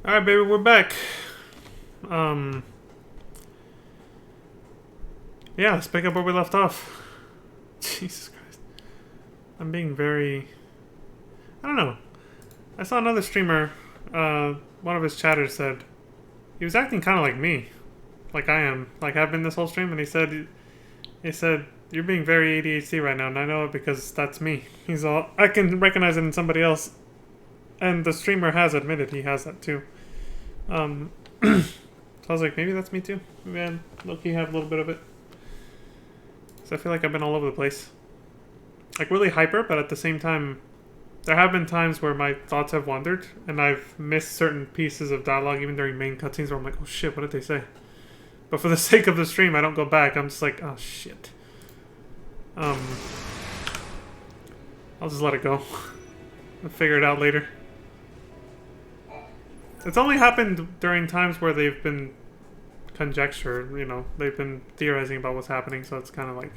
Alright, baby, we're back. Um, yeah, let's pick up where we left off. Jesus Christ. I'm being very... I don't know. I saw another streamer, one of his chatters said, he was acting kind of like me. Like I am. Like I've been this whole stream, and he said, you're being very ADHD right now, and I know it because that's me. He's all, I can recognize it in somebody else. And the streamer has admitted he has that too. So I was like, maybe that's me too. Maybe I low-key have a little bit of it. So I feel like I've been all over the place. Like really hyper, but at the same time, there have been times where my thoughts have wandered, and I've missed certain pieces of dialogue, even during main cutscenes, where I'm like, oh shit, what did they say? But for the sake of the stream, I don't go back. I'm just like, oh shit. I'll just let it go. I'll figure it out later. It's only happened during times where they've been conjecture, you know, they've been theorizing about what's happening, so it's kind of like,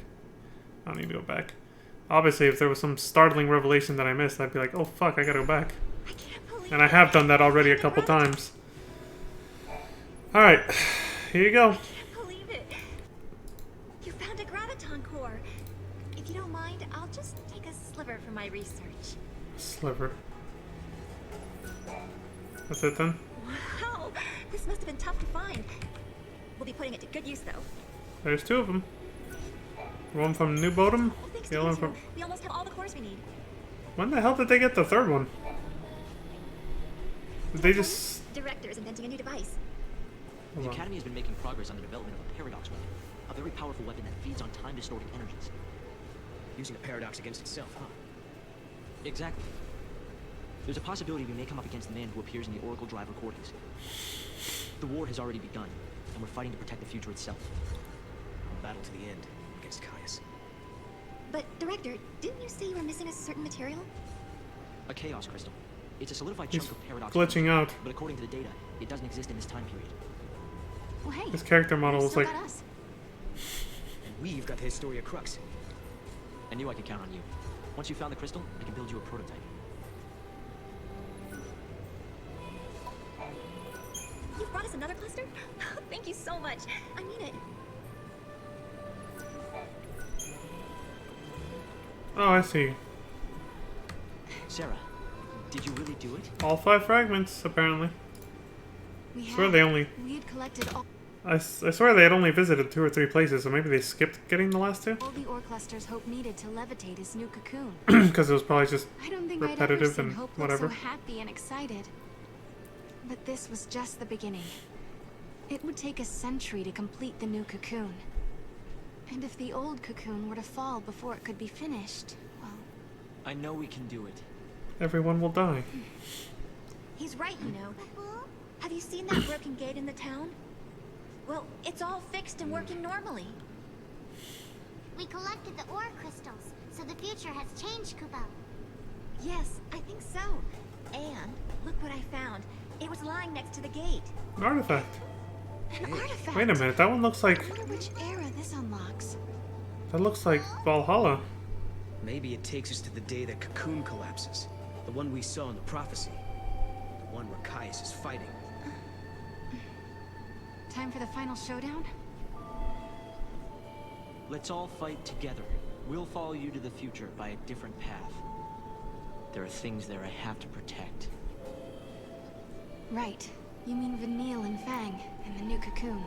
I don't need to go back. Obviously, if there was some startling revelation that I missed, I'd be like, oh fuck, I gotta go back. And I have done that already a couple times. Alright, here you go. I can't believe it. You found a graviton core. If you don't mind, I'll just take a sliver for my research. Sliver. That's it then? Wow, this must have been tough to find. We'll be putting it to good use, though. There's two of them. One from New Bodom, Well, thanks the to other one you from... two, we almost have all the cores we need. When the hell did they get the third one? Did they just... Director's inventing a new device. The Academy has been making progress on the development of a paradox weapon, a very powerful weapon that feeds on time-distorting energies. Using a paradox against itself, huh? Exactly. There's a possibility we may come up against the man who appears in the Oracle Drive recordings. The war has already begun, and we're fighting to protect the future itself. A battle to the end against Caius. But, Director, didn't you say you were missing a certain material? A chaos crystal. It's a solidified He's chunk of paradox glitching energy, out. but according to the data, it doesn't exist in this time period. Well, hey. His character model was still like... got us. And we've got the Historia Crux. I knew I could count on you. Once you found the crystal, I can build you a prototype. You've brought us another cluster? Thank you so much. I mean it. Oh, I see. Sarah, did you really do it? All 5 fragments, apparently. We I swear they only... We had collected all I swear they had only visited 2 or 3 places, so maybe they skipped getting the last 2? the ore clusters Hope needed to levitate his new cocoon. Because it was probably just I don't think I'd ever repetitive seen and Hope whatever. look so happy and excited. But this was just the beginning. It would take a century to complete the new cocoon. And if the old cocoon were to fall before it could be finished, well... I know we can do it. Everyone will die. He's right, you know. Have you seen that broken gate in the town? Well, it's all fixed and working normally. We collected the ore crystals, so the future has changed, Kupo. Yes, I think so. And look what I found. It was lying next to the gate. An artifact. An artifact! Wait a minute, that one looks like... I wonder which era this unlocks. That looks like Valhalla. Maybe it takes us to the day that Cocoon collapses. The one we saw in the prophecy. The one where Caius is fighting. Time for the final showdown? Let's all fight together. We'll follow you to the future by a different path. There are things there I have to protect. Right. You mean Vanille and Fang, and the new cocoon.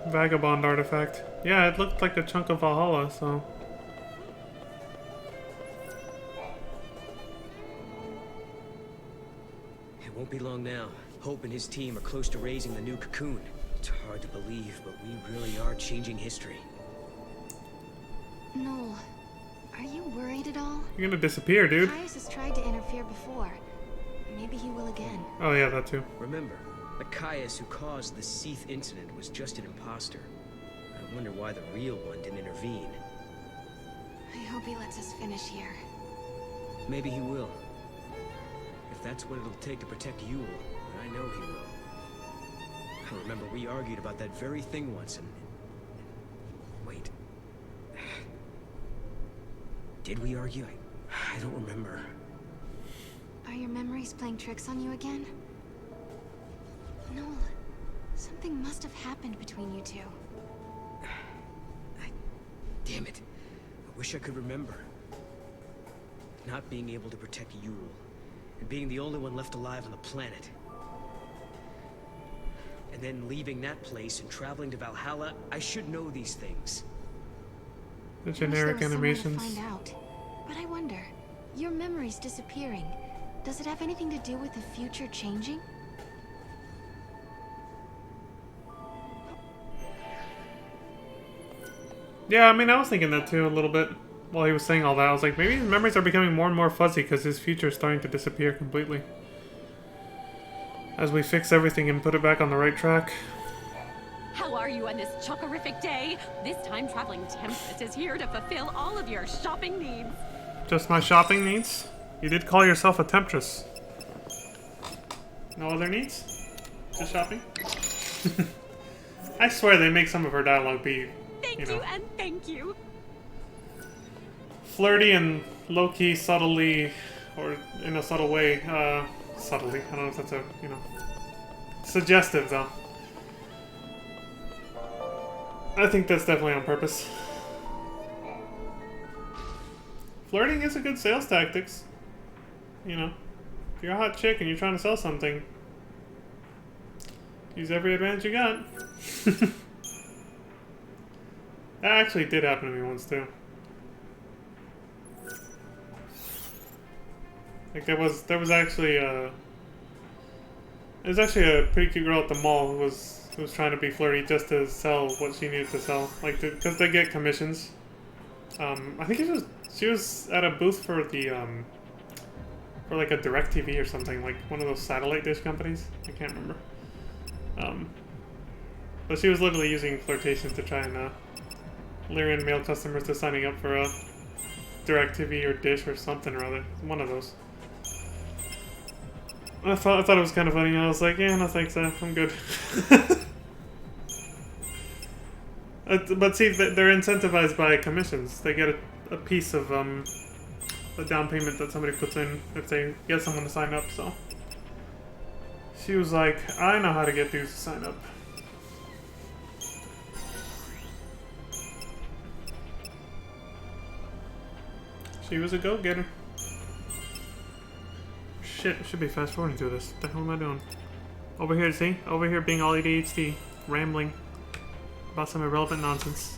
Vagabond artifact. Yeah, it looked like a chunk of Valhalla, so... It won't be long now. Hope and his team are close to raising the new Cocoon. It's hard to believe, but we really are changing history. Noel, are you worried at all? You're gonna disappear, dude. Caius has tried to interfere before. Maybe he will again. Oh yeah, that too. Remember, the Caius who caused the Seath incident was just an imposter. I wonder why the real one didn't intervene. I hope he lets us finish here. Maybe he will. If that's what it'll take to protect Yule, then I know he will. I remember we argued about that very thing once and... Wait. Did we argue? I don't remember. Are your memories playing tricks on you again? Noel, something must have happened between you two. Damn it. I wish I could remember. Not being able to protect Yule, and being the only one left alive on the planet. And then leaving that place and traveling to Valhalla, I should know these things. The I wish there generic was some way to animations. find out. But I wonder, your memories disappearing, does it have anything to do with the future changing? Yeah, I mean, I was thinking that too a little bit while he was saying all that. I was like, maybe his memories are becoming more and more fuzzy because his future is starting to disappear completely. As we fix everything and put it back on the right track. How are you on this chockerific day? This time-traveling temptress is here to fulfill all of your shopping needs. Just my shopping needs? You did call yourself a temptress. No other needs? Just shopping? I swear they make some of her dialogue be, Thank you and thank you. flirty and low-key, subtly, or in a subtle way, subtly, I don't know if that's a, suggestive, though. I think that's definitely on purpose. Flirting is a good sales tactics. If you're a hot chick and you're trying to sell something, use every advantage you got. That actually did happen to me once, too. Like, there was actually a pretty cute girl at the mall who was trying to be flirty just to sell what she needed to sell, like, because they get commissions. I think she was at a booth for the for like a DirecTV or something, like one of those satellite dish companies. I can't remember. But she was literally using flirtation to try and lure in male customers to signing up for a DirecTV or Dish or something or other. One of those. I thought it was kind of funny. I was like, yeah, no thanks, I'm good. But see, they're incentivized by commissions. They get a piece of the down payment that somebody puts in if they get someone to sign up. So she was like, I know how to get dudes to sign up. She was a go-getter. Shit, I should be fast forwarding through this. What the hell am I doing? Over here, see? Over here being all ADHD, rambling about some irrelevant nonsense.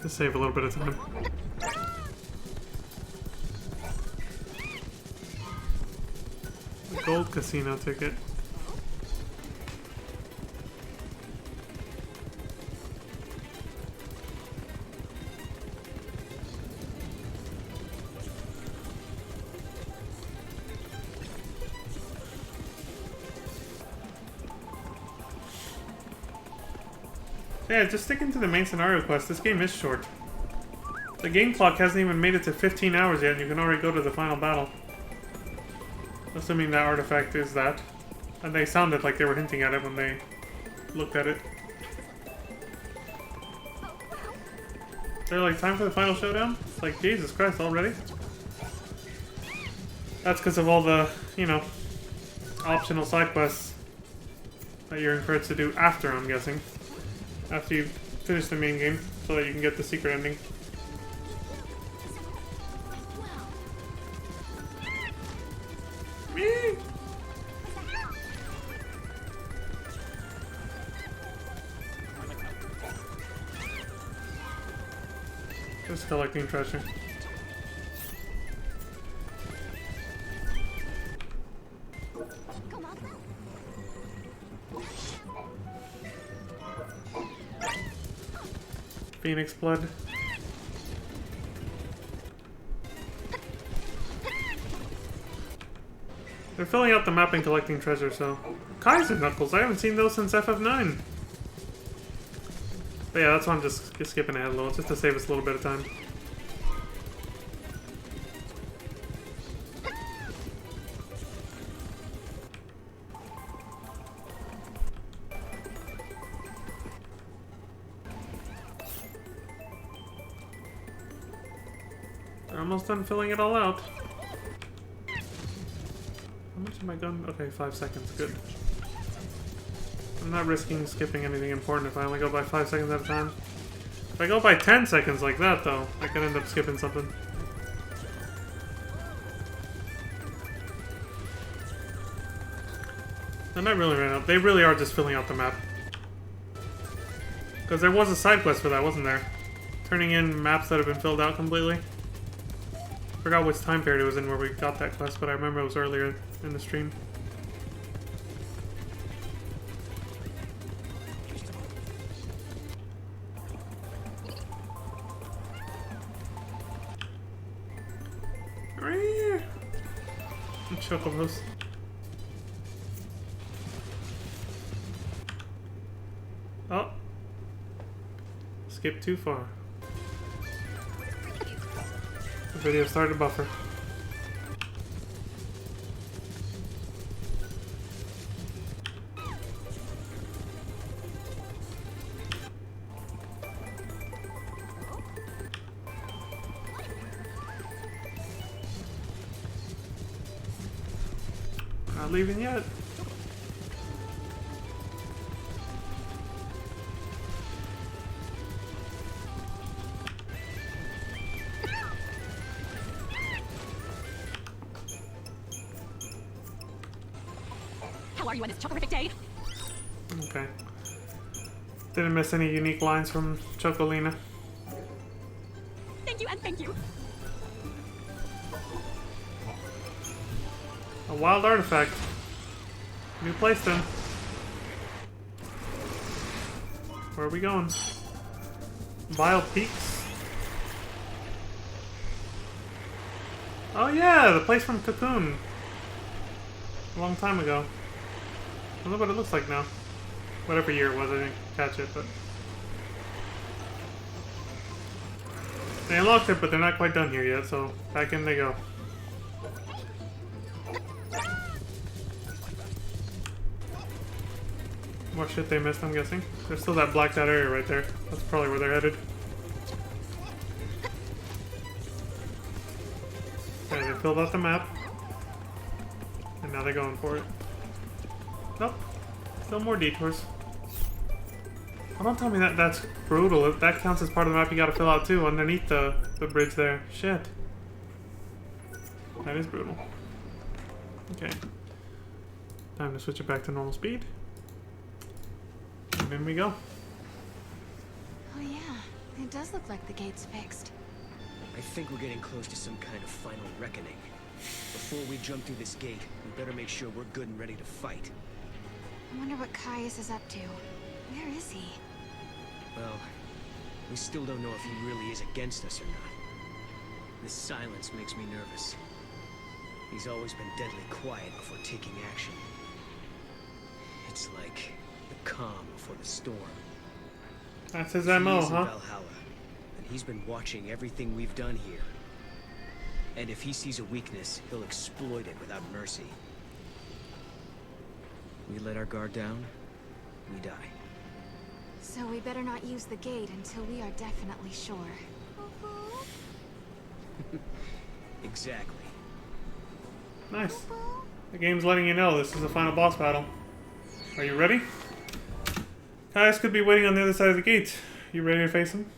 To save a little bit of time. The gold casino ticket. Yeah, just sticking to the main scenario quest. This game is short. The game clock hasn't even made it to 15 hours yet, and you can already go to the final battle. Assuming that artifact is that. And they sounded like they were hinting at it when they looked at it. They're like, time for the final showdown? It's like, Jesus Christ, already? That's because of all the, optional side quests that you're encouraged to do after, I'm guessing. After you finish the main game, so that you can get the secret ending. Just collecting treasure. Phoenix blood. They're filling out the map and collecting treasure, so... Kaiser Knuckles, I haven't seen those since FF9. But yeah, that's why I'm just skipping ahead a little, just to save us a little bit of time. They're almost done filling it all out. How much am I done? Okay, 5 seconds. Good. I'm not risking skipping anything important if I only go by 5 seconds at a time. If I go by 10 seconds like that, though, I could end up skipping something. They're not really ran out. They really are just filling out the map. Because there was a side quest for that, wasn't there? Turning in maps that have been filled out completely. Forgot which time period it was in where we got that quest, but I remember it was earlier in the stream. Chocobos. Oh. Skip too far. The video started to buffer. Not leaving yet. How are you on this chocorific day? Okay. Didn't miss any unique lines from Chocolina. Thank you and thank you. A wild artifact. New place then. Where are we going? Vile Peaks? Oh yeah, the place from Cocoon. A long time ago. I don't know what it looks like now. Whatever year it was, I didn't catch it, but... They unlocked it, but they're not quite done here yet, so back in they go. More shit they missed, I'm guessing. There's still that blacked out area right there. That's probably where they're headed. Okay, they filled out the map. And now they're going for it. Nope. Still more detours. Oh, don't tell me that that's brutal. That counts as part of the map you gotta fill out too, underneath the bridge there. Shit. That is brutal. Okay. Time to switch it back to normal speed. And in we go. Oh yeah, it does look like the gate's fixed. I think we're getting close to some kind of final reckoning. Before we jump through this gate, we better make sure we're good and ready to fight. I wonder what Caius is up to. Where is he? Well, we still don't know if he really is against us or not. This silence makes me nervous. He's always been deadly quiet before taking action. It's like the calm before the storm. That's his He MO, is in huh? Valhalla, and he's been watching everything we've done here. And if he sees a weakness, he'll exploit it without mercy. We let our guard down, we die. So we better not use the gate until we are definitely sure. Exactly. Nice. The game's letting you know this is the final boss battle. Are you ready? Caius could be waiting on the other side of the gate. You ready to face him?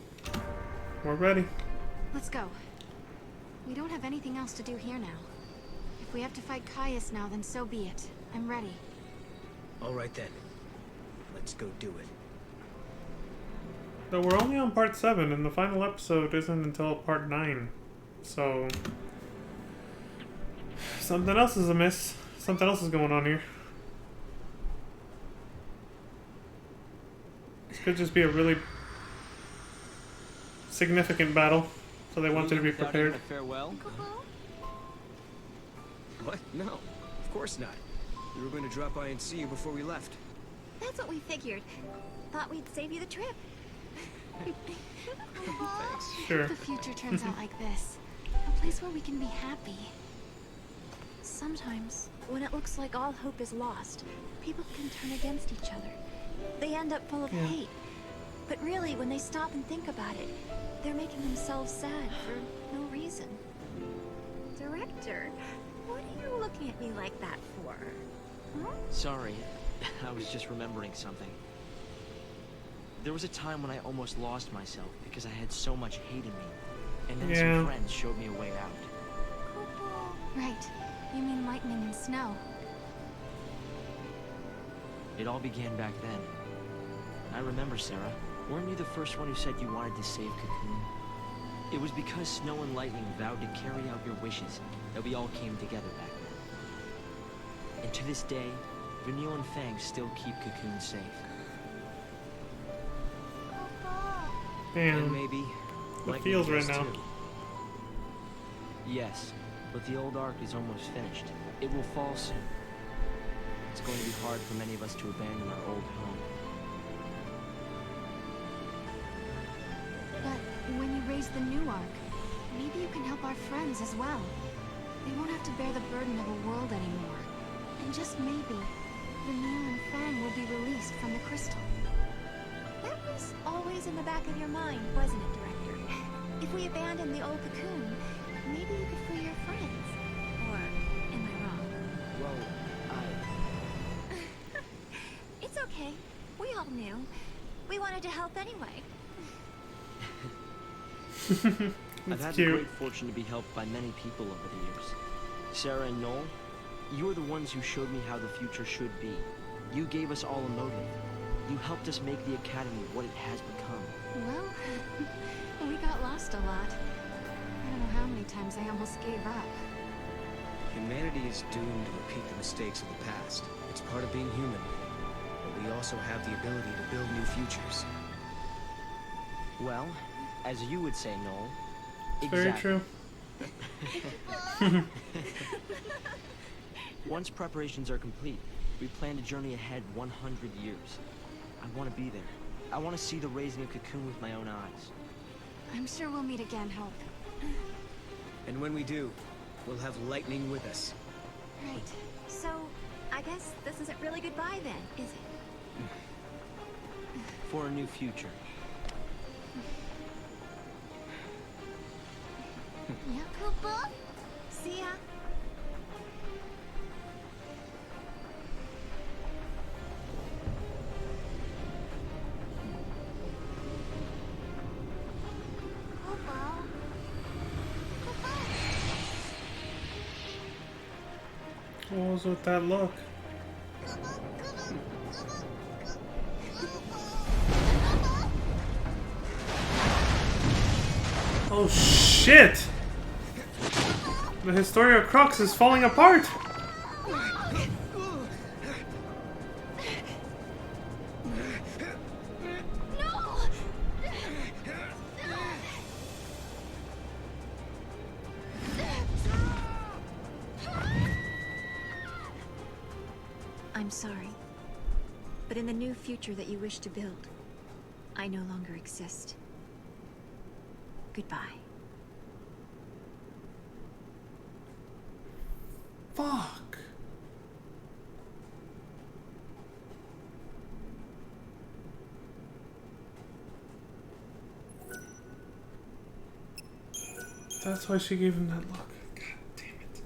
We're ready. Let's go. We don't have anything else to do here now. If we have to fight Caius now, then so be it. I'm ready. All right then. Let's go do it. Though we're only on part 7, and the final episode isn't until part 9. So... something else is amiss. Something else is going on here. This could just be a really significant battle, so they want you to be prepared. Farewell? What? No, of course not. We were going to drop by and see you before we left. That's what we figured. Thought we'd save you the trip. Thanks. Sure. The future turns out like this. A place where we can be happy. Sometimes, when it looks like all hope is lost, people can turn against each other. They end up full of hate. But really, when they stop and think about it, they're making themselves sad for no reason. Director, what are you looking at me like that for? Huh? Sorry, I was just remembering something. There was a time when I almost lost myself because I had so much hate in me. And then some friends showed me a way out. Right. You mean lightning and snow. It all began back then. I remember, Sarah. Weren't you the first one who said you wanted to save Cocoon? It was because Snow and Lightning vowed to carry out your wishes that we all came together back then. And to this day, Vanille and Fang still keep Cocoon safe. And Damn. maybe It Lightning feels right does now. too. Yes, but the old arc is almost finished. It will fall soon. It's going to be hard for many of us to abandon our old home. But when you raise the new arc, maybe you can help our friends as well. They won't have to bear the burden of a world anymore. And just maybe, Vanille and Fang will be released from the crystal. That was always in the back of your mind, wasn't it, Director? If we abandon the old cocoon, maybe you could free your friends. Or am I wrong? Well, It's okay. We all knew. We wanted to help anyway. I've had the cute. great fortune to be helped by many people over the years. Sarah and Noel, you are the ones who showed me how the future should be. You gave us all a motive. You helped us make the Academy what it has become. Well, we got lost a lot. I don't know how many times I almost gave up. Humanity is doomed to repeat the mistakes of the past. It's part of being human. But we also have the ability to build new futures. Well, as you would say, Noel. Very true. Once preparations are complete, we plan to journey ahead 100 years. I want to be there. I want to see the raising of Cocoon with my own eyes. I'm sure we'll meet again, Hope. And when we do, we'll have Lightning with us. Right. So, I guess this isn't really goodbye then, is it? For a new future. Yeah. Koopa? See ya. Koopa? What was with that look? Oh shit! The Historia Crux is falling apart! I'm sorry. But in the new future that you wish to build, I no longer exist. Goodbye. Fuck! That's why she gave him that look. God damn it.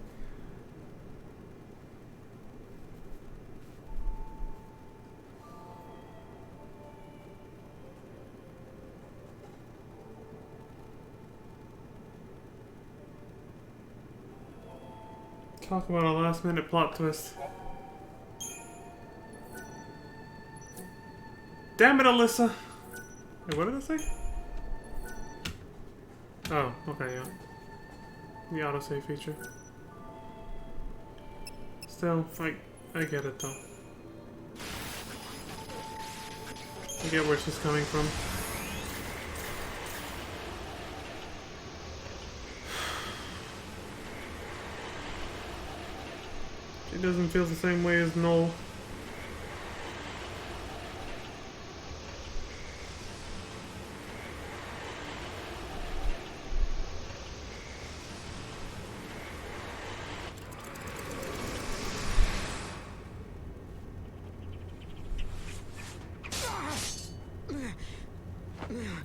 Talk about a last minute plot twist. Damn it, Alyssa. Wait, what did it say? Oh, okay, yeah. The autosave feature. Still, I get it though. I get where she's coming from. She doesn't feel the same way as Noel.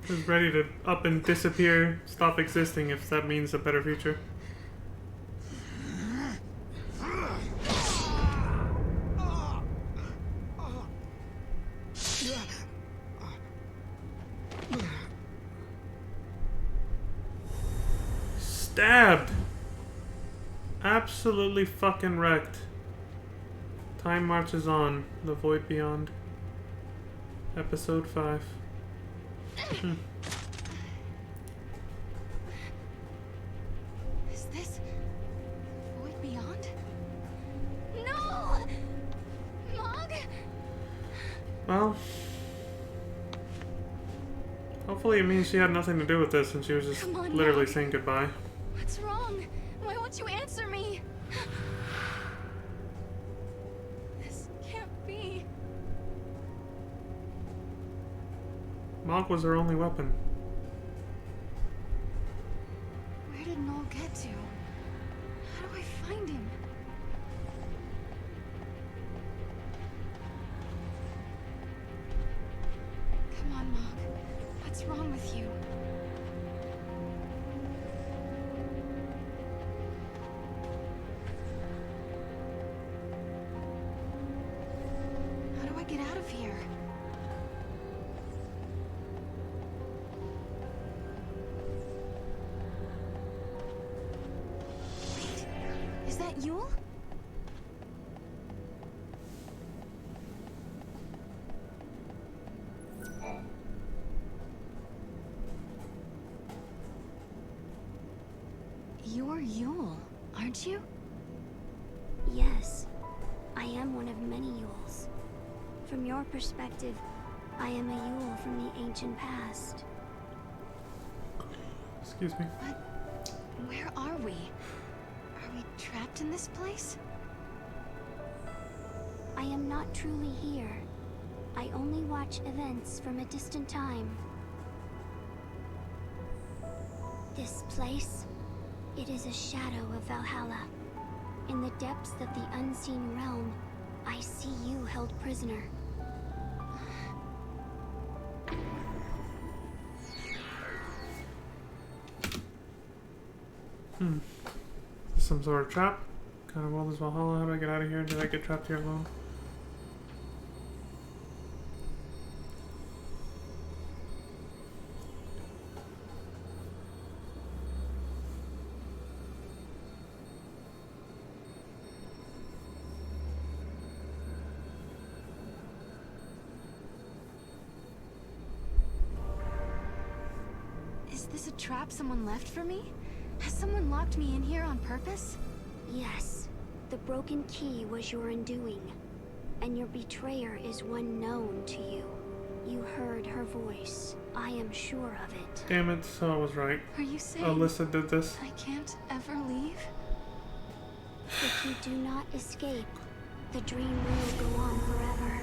Is ready to up and disappear, stop existing if that means a better future. Stabbed! Absolutely fucking wrecked. Time marches on. The Void Beyond. Episode 5. Is this Void Beyond? No! Mog? Well, hopefully it means she had nothing to do with this and she was just Come on, literally Mog. saying goodbye. What's wrong? Why won't you answer me? This can't be. Mog was her only weapon. Where did Noel get to? How do I find him? Come on, Mog. What's wrong with you? How do I get out of here? Wait, is that Yule? You're Yule, aren't you? Yes, I am one of many Yules. From your perspective, I am a Yule from the ancient past. Excuse me. But where are we? Are we trapped in this place? I am not truly here. I only watch events from a distant time. This place, it is a shadow of Valhalla. In the depths of the unseen realm, I see you held prisoner. Is some sort of trap? Kind of world is Valhalla. How do I get out of here? Did I get trapped here alone? Is this a trap someone left for me? Has someone locked me in here on purpose? Yes, the broken key was your undoing, and your betrayer is one known to you. You heard her voice. I am sure of it. Damn it, so I was right. Are you saying Alyssa did this. I can't ever leave? If you do not escape, the dream will go on forever.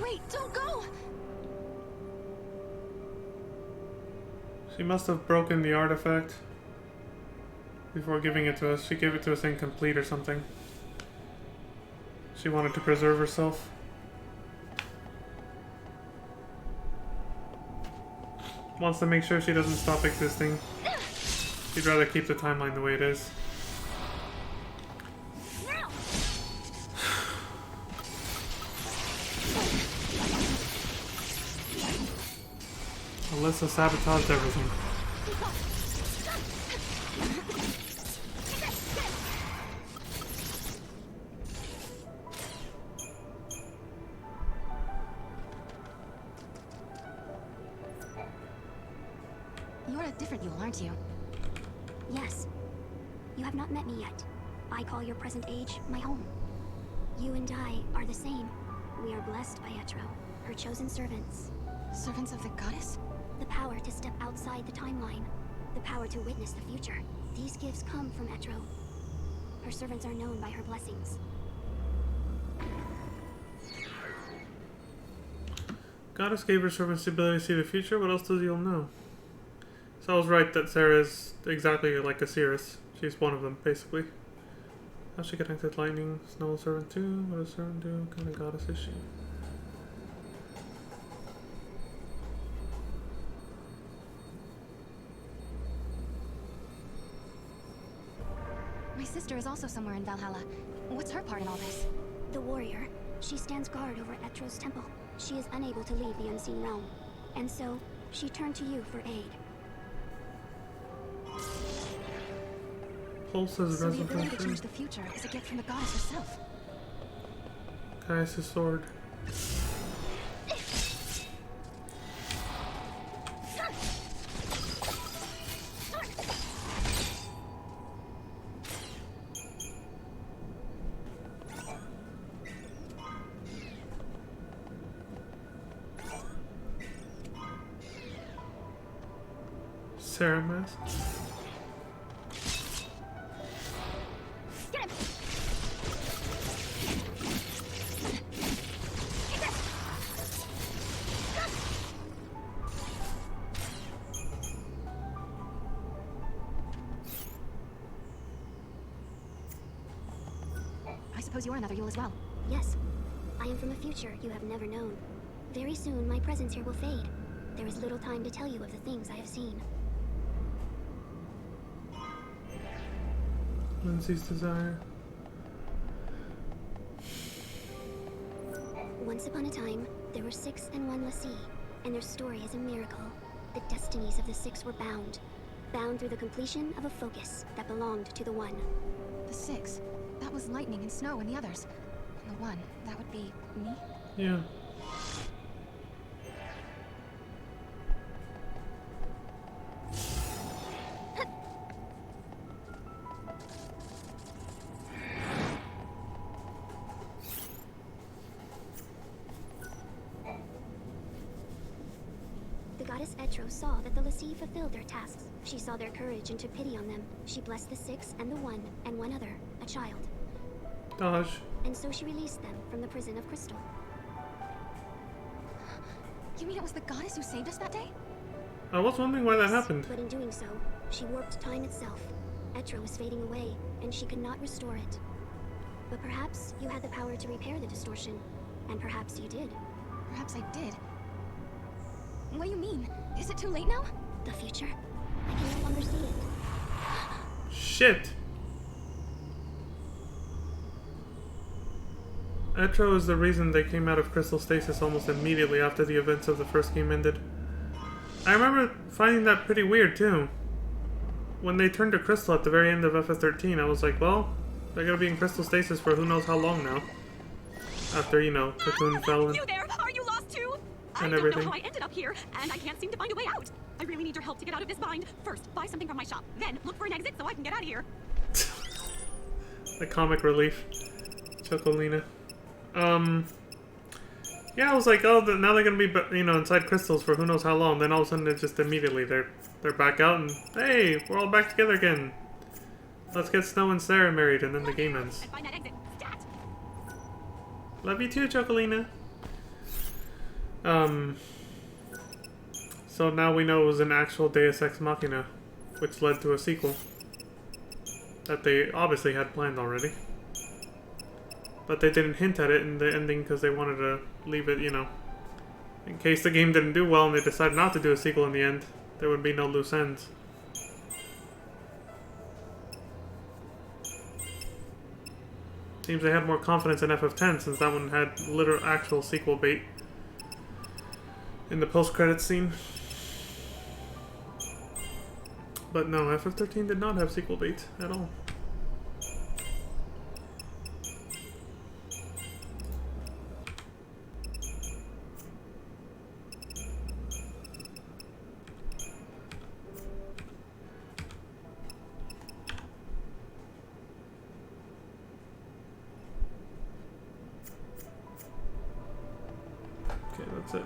Wait, don't go! She must have broken the artifact before giving it to us. She gave it to us incomplete or something. She wanted to preserve herself. Wants to make sure she doesn't stop existing. She'd rather keep the timeline the way it is. Alyssa sabotaged everything. different, Yule, aren't you? Yes. You have not met me yet. I call your present age my home. You and I are the same. We are blessed by Etro, her chosen servants. Servants of the goddess? The power to step outside the timeline. The power to witness the future. These gifts come from Etro. Her servants are known by her blessings. Goddess gave her servants the ability to see the future. What else does Yule know? So I was right that Sarah is exactly like a Cirrus. She's one of them, basically. How's she connected to lightning? Snow servant too? What does servant do? What kind of goddess is she? My sister is also somewhere in Valhalla. What's her part in all this? The warrior. She stands guard over Etro's temple. She is unable to leave the unseen realm. And so, she turned to you for aid. Pulse has So the risen ability to from change the future is a gift from the goddess herself. Caius' sword. Sarah mask. I suppose you're another Yule as well. Yes. I am from a future you have never known. Very soon, my presence here will fade. There is little time to tell you of the things I have seen. Lindsay's desire. Once upon a time, there were 6 and 1 Lassie, and their story is a miracle. The destinies of the 6 were bound. Bound through the completion of a focus that belonged to the 1. The 6. That was lightning and snow and the others. And the 1, that would be me? Yeah. The goddess Etro saw that the Lassie fulfilled their tasks. She saw their courage and took pity on them. She blessed the 6 and the 1, and one other, a child. Dodge. And so she released them from the prison of crystal. You mean it was the goddess who saved us that day? I was wondering why that happened. But in doing so, she warped time itself. Etro was fading away, and she could not restore it. But perhaps you had the power to repair the distortion, and perhaps you did. Perhaps I did. What do you mean? Is it too late now? The future? I can no longer see it. Shit! Etro is the reason they came out of crystal stasis almost immediately after the events of the first game ended. I remember finding that pretty weird too. When they turned to crystal at the very end of FF13, I was like, well, they're gonna be in crystal stasis for who knows how long now. After, you know, Cocoon fell and... You there? Are you lost too? I And don't everything. know how I ended up here, and I can't seem to find a way out. I really need your help to get out of this bind. First, buy something from my shop. Then, look for an exit so I can get out of here. The comic relief. Chocolina. Yeah, I was like, oh, now they're gonna be, you know, inside crystals for who knows how long. Then all of a sudden, just immediately they're back out, and hey, we're all back together again. Let's get Snow and Sarah married, and then the game ends. And find that exit. Stat! Love you too, Chocolina. So now we know it was an actual Deus Ex Machina, which led to a sequel that they obviously had planned already. But they didn't hint at it in the ending because they wanted to leave it, you know, in case the game didn't do well and they decided not to do a sequel in the end, there would be no loose ends. Seems they had more confidence in FF10 since that one had literal actual sequel bait in the post-credits scene. But no, FF13 did not have sequel bait at all. That's it.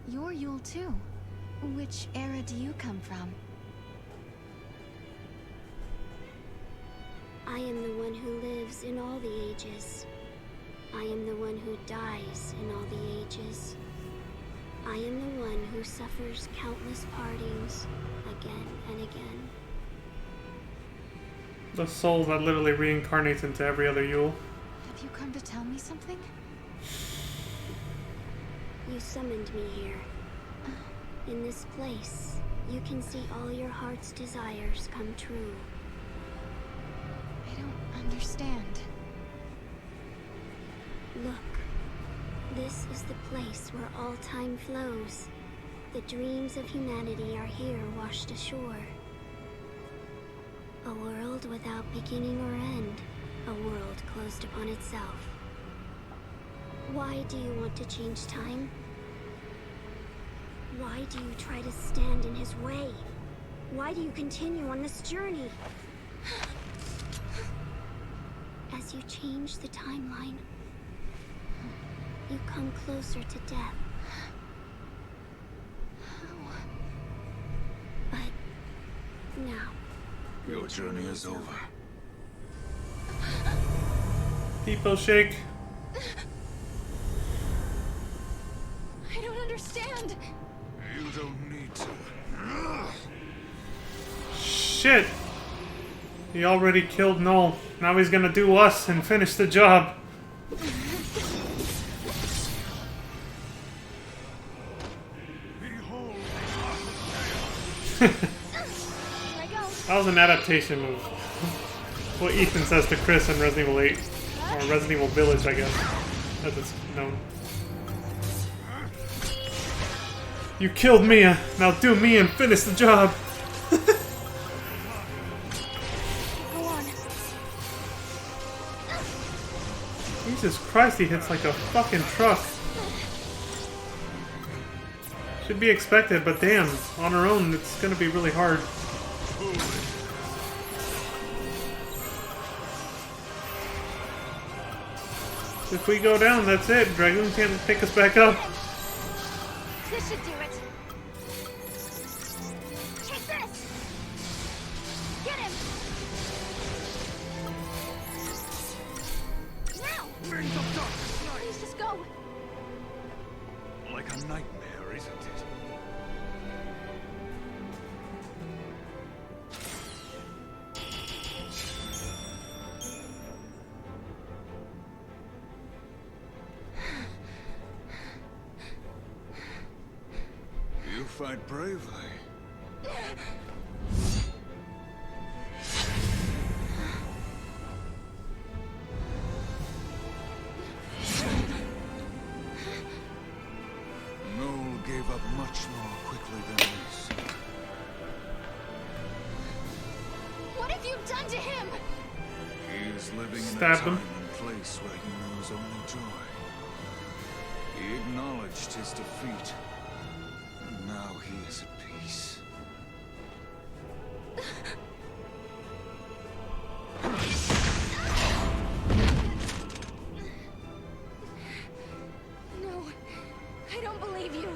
You're Yule too. Which era do you come from? I am the one who lives in all the ages. I am the one who dies in all the ages. I am the one who suffers countless partings again and again. The soul that literally reincarnates into every other Yule. Have you come to tell me something? You summoned me here. In this place, you can see all your heart's desires come true. I don't understand. Look, this is the place where all time flows. The dreams of humanity are here washed ashore. A world without beginning or end. A world closed upon itself. Why do you want to change time? Why do you try to stand in his way? Why do you continue on this journey? As you change the timeline, you come closer to death. But now, your journey is over. People shake. I don't understand. You don't need to. Shit! He already killed Null. Now he's gonna do us and finish the job. That was an adaptation of what Ethan says to Chris in Resident Evil 8. Or Resident Evil Village, I guess. As it's known. You killed Mia. Now do me and finish the job. go on. Jesus Christ, he hits like a fucking truck. Should be expected, but damn, on her own, it's gonna be really hard. If we go down, that's it. Dragoon can't pick us back up. This should do it. Take this! Get him! Now! Rings of darkness, Please just go! like a nightmare, isn't it? You fight bravely. Noel gave up much more quickly than this. What have you done to him? He is living in Stab a him. time and place where he knows only joy. He acknowledged his defeat, and now he is at peace. No, I don't believe you.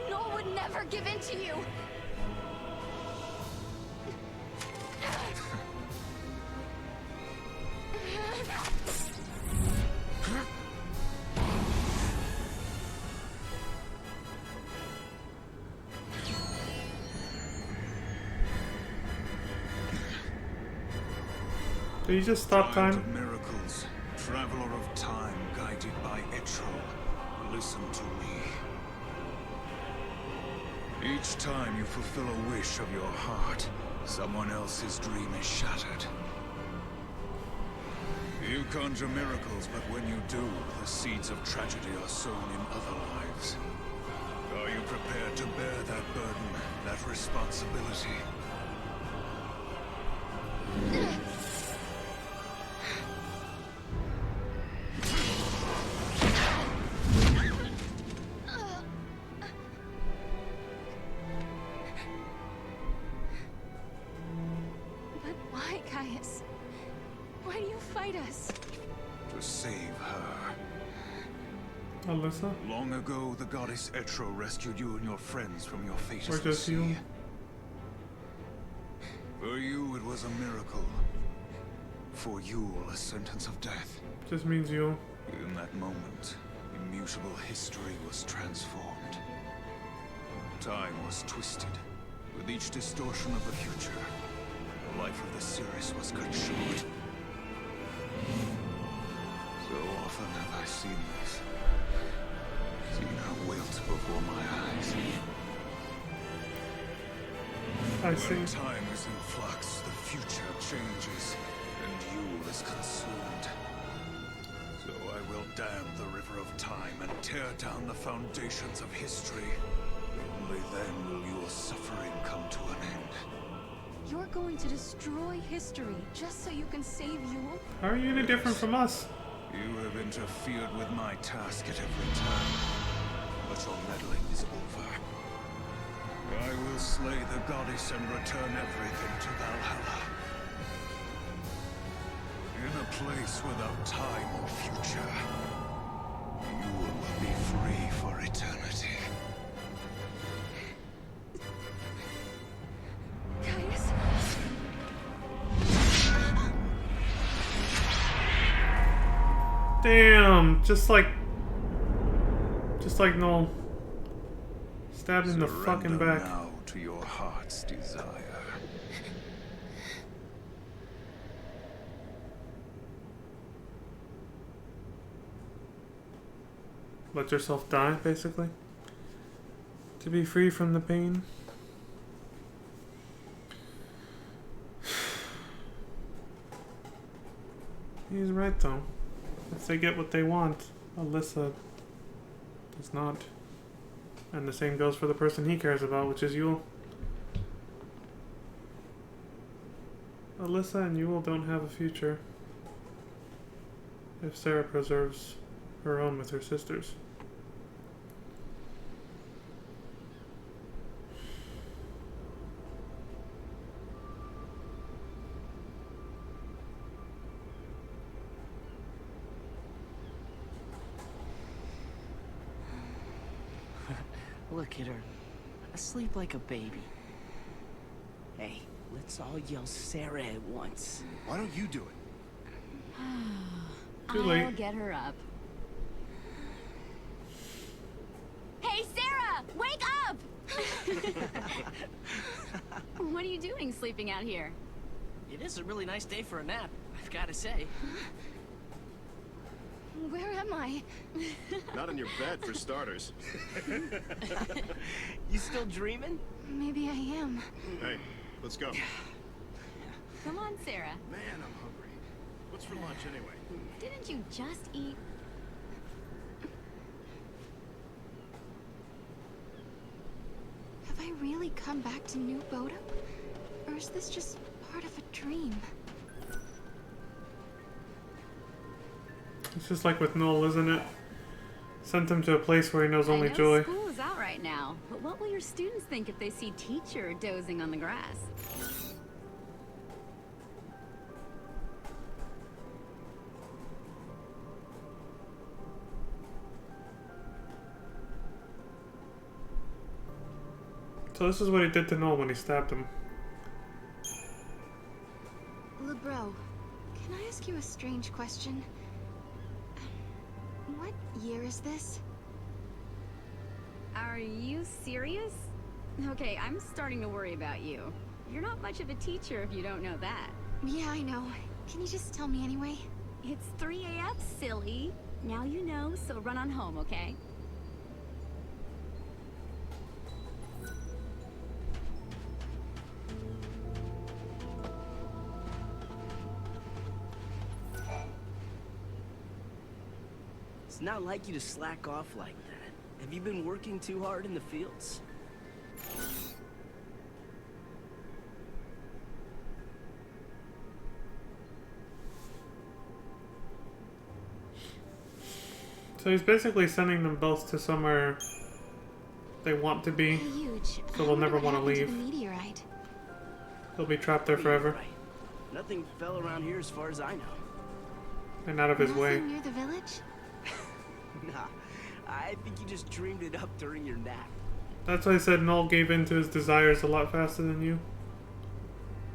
Noel would never give in to you. Did you just stop Child time? of miracles, traveler of time, guided by Etro, listen to me. Each time you fulfill a wish of your heart, someone else's dream is shattered. You conjure miracles, but when you do, the seeds of tragedy are sown in other lives. Are you prepared to bear that burden, that responsibility? But why, Gaia? Alyssa? Long ago, the goddess Etro rescued you and your friends from your fate Or as the just you? sea. For you, it was a miracle. For you, a sentence of death. Just means you. In that moment, immutable history was transformed. Time was twisted. With each distortion of the future, the life of the series was cut short. So often have I seen this. Seen her wilt before my eyes. I see. When time is in flux, the future changes, and you is consumed. So I will dam the river of time and tear down the foundations of history. Only then will your suffering come to an end. You're going to destroy history just so you can save Yule? How are you any different from us? You have interfered with my task at every turn, but your meddling is over. I will slay the goddess and return everything to Valhalla. In a place without time or future, you will be free for eternity. Caius? Damn, just like Noel. Stabbed in the fucking Surrender back. now to your heart's desire. Let yourself die, basically. To be free from the pain. He's right, though. If they get what they want, Alyssa does not. And the same goes for the person he cares about, which is Yule. Alyssa and Yule don't have a future if Sarah preserves her own with her sisters. Look at her. Asleep like a baby. Hey, let's all yell Sarah at once. Why don't you do it? Too late. I'll get her up. Hey, Sarah! Wake up! What are you doing sleeping out here? It is a really nice day for a nap, I've got to say. Where am I? Not in your bed, for starters. You still dreaming? Maybe I am. Hey, let's go. Come on, Sarah. Man, I'm hungry. What's for lunch, anyway? Didn't you just eat? Have I really come back to New Bodo? Or is this just part of a dream? It's just like with Noel, isn't it? Sent him to a place where he knows only I know joy. School is out right now, but what will your students think if they see teacher dozing on the grass? So this is what he did to Noel when he stabbed him. LeBro, can I ask you a strange question? What year is this? Are you serious? Okay, I'm starting to worry about you. You're not much of a teacher if you don't know that. Yeah, I know. Can you just tell me anyway? It's 3 a.m., silly. Now you know, so run on home, okay? It's not like you to slack off like that. Have you been working too hard in the fields? So he's basically sending them both to somewhere they want to be. Huge. So they'll never want to leave. The meteorite. They'll be trapped there forever Right. Nothing fell around here as far as I know. and out of his way. Nothing near the village? Nah, I think you just dreamed it up during your nap. That's why I said Null gave in to his desires a lot faster than you.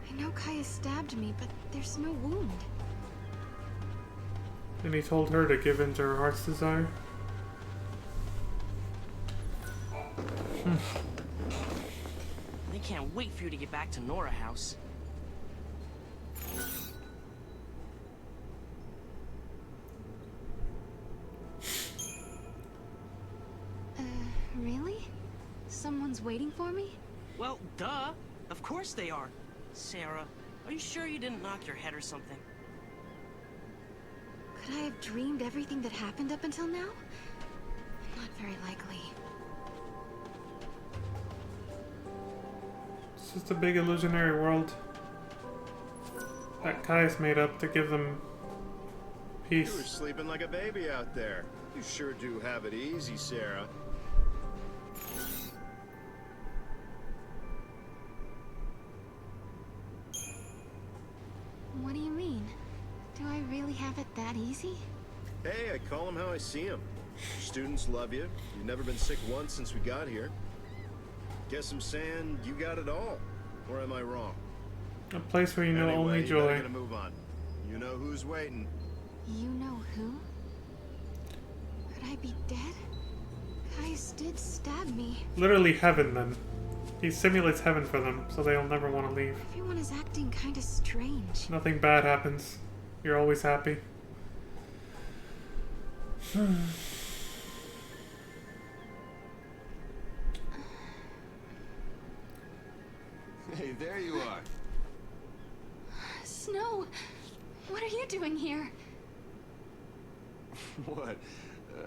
I know Kaya stabbed me, but there's no wound. And he told her to give in to her heart's desire. They can't wait for you to get back to Nora House. Really? Someone's waiting for me? Well, duh. Of course they are. Sarah, are you sure you didn't knock your head or something? Could I have dreamed everything that happened up until now? Not very likely. It's just a big illusionary world that Kai's made up to give them You were peace. sleeping like a baby out there. You sure do have it easy, Sarah. What do you mean? Do I really have it that easy? Hey, I call him how I see him. Students love you. You've never been sick once since we got here. Guess I'm saying you got it all. Or am I wrong? A place where you know Anyway, only you joy. better get a move on. You know who's waiting. You know who? Could I be dead? Kaius did stab me. Literally heaven, then. He simulates heaven for them, so they'll never want to leave. Everyone is acting kinda strange. Nothing bad happens. You're always happy. Hey, there you are. Snow! What are you doing here? What?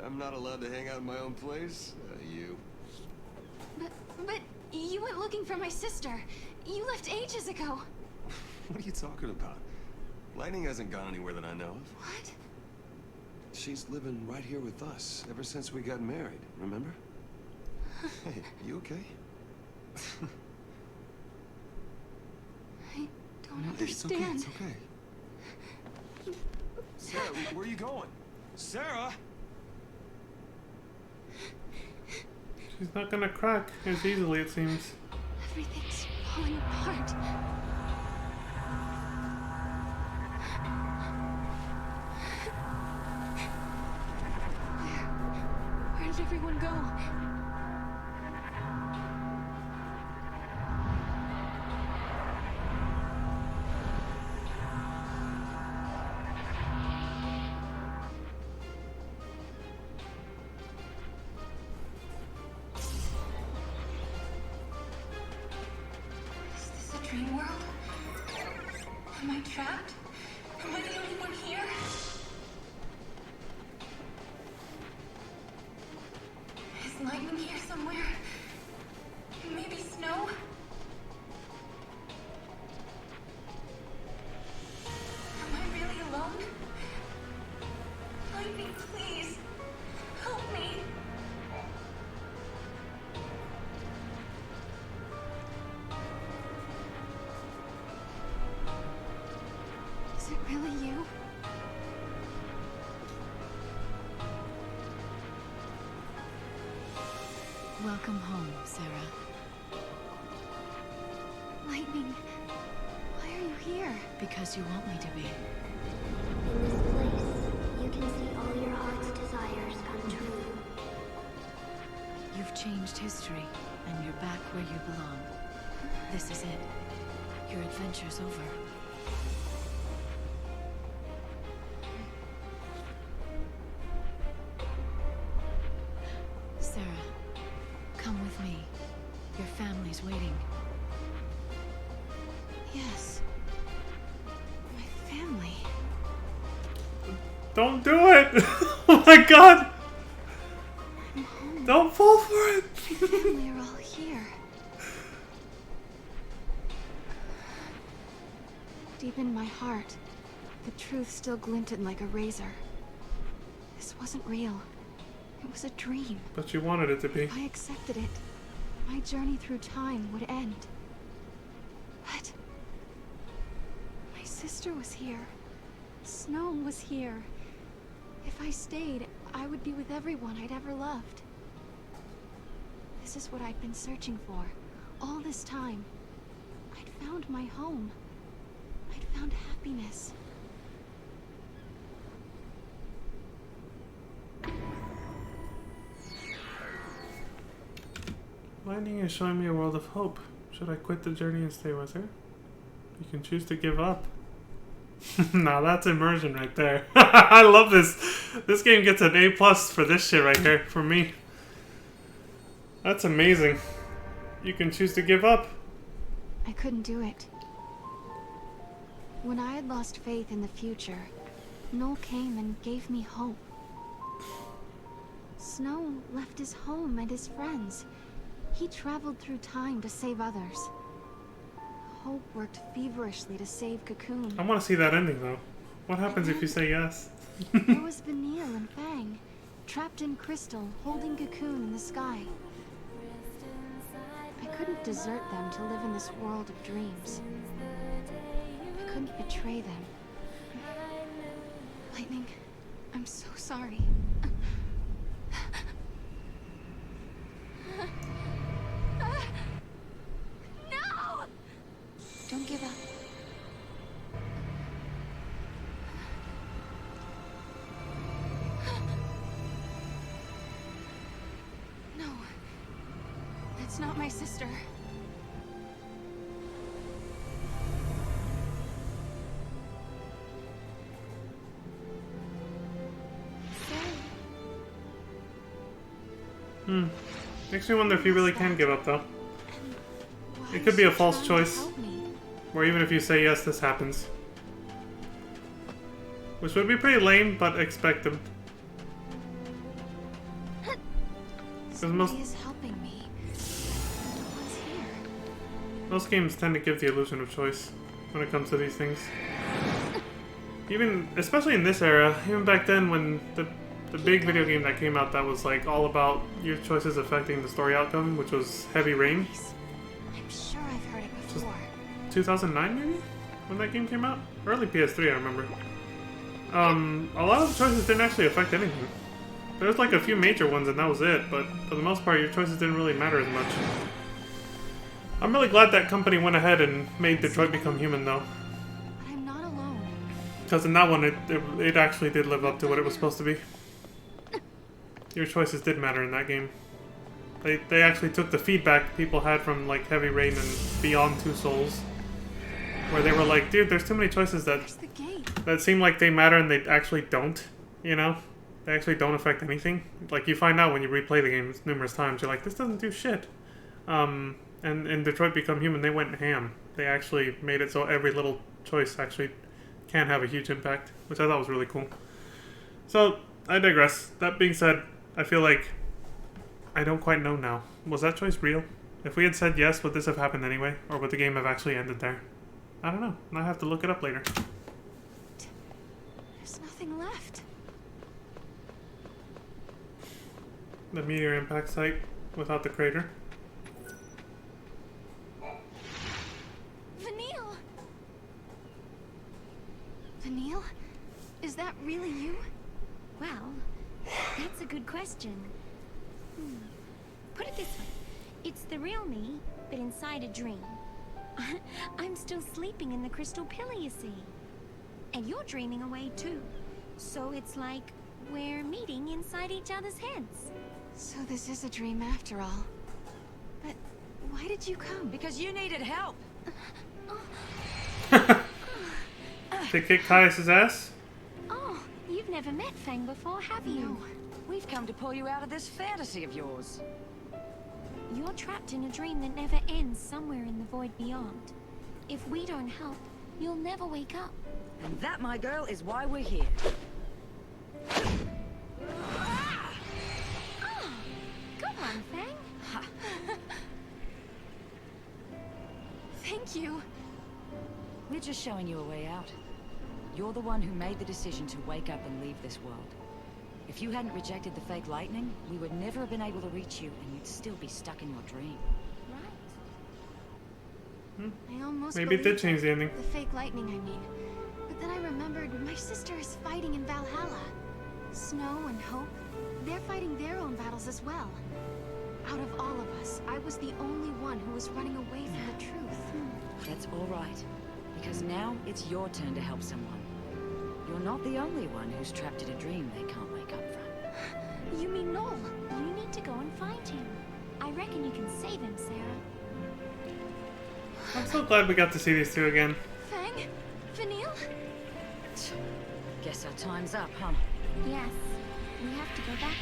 I'm not allowed to hang out in my own place? You. But you went looking for my sister. You left ages ago. What are you talking about? Lightning hasn't gone anywhere that I know of. What? She's living right here with us ever since we got married, remember? Hey, you okay? I don't It's okay, understand. it's okay. Sarah, where are you going? Sarah! She's not gonna crack as easily, it seems. Everything's falling apart. Where did everyone go? Is this a dream world? Am I trapped? Am I the only one here? Is lightning here somewhere? Maybe snow? Am I really alone? Lightning, please. Help me. Is it really you? Welcome home, Sarah. Lightning, why are you here? Because you want me to be. In this place, you can see all your heart's desires come true. You've changed history, and you're back where you belong. This is it. Your adventure's over. Sarah, come with me. Your family's waiting. Yes. My family. Don't do it! Oh my god! I'm home. Don't fall for it! My family are all here. Deep in my heart, the truth still glinted like a razor. This wasn't real. It was a dream. But you wanted it to be. I accepted it. My journey through time would end. But my sister was here. Snow was here. If I stayed, I would be with everyone I'd ever loved. This is what I'd been searching for all this time. I'd found my home. I'd found happiness. Lightning is showing me a world of hope. Should I quit the journey and stay with her? You can choose to give up. Now that's immersion right there. I love this. This game gets an A+ for this shit right here, for me. That's amazing. You can choose to give up. I couldn't do it. When I had lost faith in the future, Noel came and gave me hope. Snow left his home and his friends. He traveled through time to save others. Hope worked feverishly to save Cocoon. I want to see that ending though. What happens if you say yes? There was Vanille and Fang, trapped in crystal, holding Cocoon in the sky. I couldn't desert them to live in this world of dreams. I couldn't betray them. Lightning, I'm so sorry. No! Don't give up. No. That's not my sister. Makes me wonder if you really can give up though. It could be a false choice. Or even if you say yes, this happens. Which would be pretty lame, but expected. Somebody is helping me. What's here? Most games tend to give the illusion of choice when it comes to these things. Even, especially in this era, even back then when the big video game that came out that was like all about your choices affecting the story outcome, which was Heavy Rain. I'm sure I've heard it before. 2009 maybe? When that game came out? Early PS3 I remember. A lot of the choices didn't actually affect anything. There was like a few major ones and that was it, but for the most part your choices didn't really matter as much. I'm really glad that company went ahead and made Detroit Become Human though. I'm not alone. Because in that one it actually did live up to what it was supposed to be. Your choices did matter in that game. They actually took the feedback people had from like Heavy Rain and Beyond Two Souls, where they were like, dude, there's too many choices that seem like they matter and they actually don't, you know? They actually don't affect anything. Like you find out when you replay the game numerous times, you're like, this doesn't do shit. And in Detroit Become Human, they went ham. They actually made it so every little choice actually can have a huge impact, which I thought was really cool. So, I digress. That being said, I feel like I don't quite know now. Was that choice real? If we had said yes, would this have happened anyway? Or would the game have actually ended there? I don't know. I have to look it up later. There's nothing left. The meteor impact site without the crater. Vanille! Vanille? Is that really you? Well, that's a good question. Put it this way. It's the real me, but inside a dream. I'm still sleeping in the crystal pillar, you see. And you're dreaming away too. So it's like we're meeting inside each other's heads. So this is a dream after all. But why did you come? Because you needed help. To kick Caius' ass? Oh, you've never met Fang before, have you? No. We've come to pull you out of this fantasy of yours. You're trapped in a dream that never ends somewhere in the void beyond. If we don't help, you'll never wake up. And that, my girl, is why we're here. Good one, Fang. Thank you. We're just showing you a way out. You're the one who made the decision to wake up and leave this world. If you hadn't rejected the fake lightning, we would never have been able to reach you, and you'd still be stuck in your dream. Right. I almost Maybe it did change the ending. The fake lightning, I mean. But then I remembered my sister is fighting in Valhalla. Snow and Hope, they're fighting their own battles as well. Out of all of us, I was the only one who was running away from the truth. That's all right. Because now it's your turn to help someone. You're not the only one who's trapped in a dream they can't wake up from. You mean Noel? You need to go and find him. I reckon you can save him, Sarah. I'm so glad we got to see these two again. Fang? Vanille? Guess our time's up, huh? Yes. We have to go back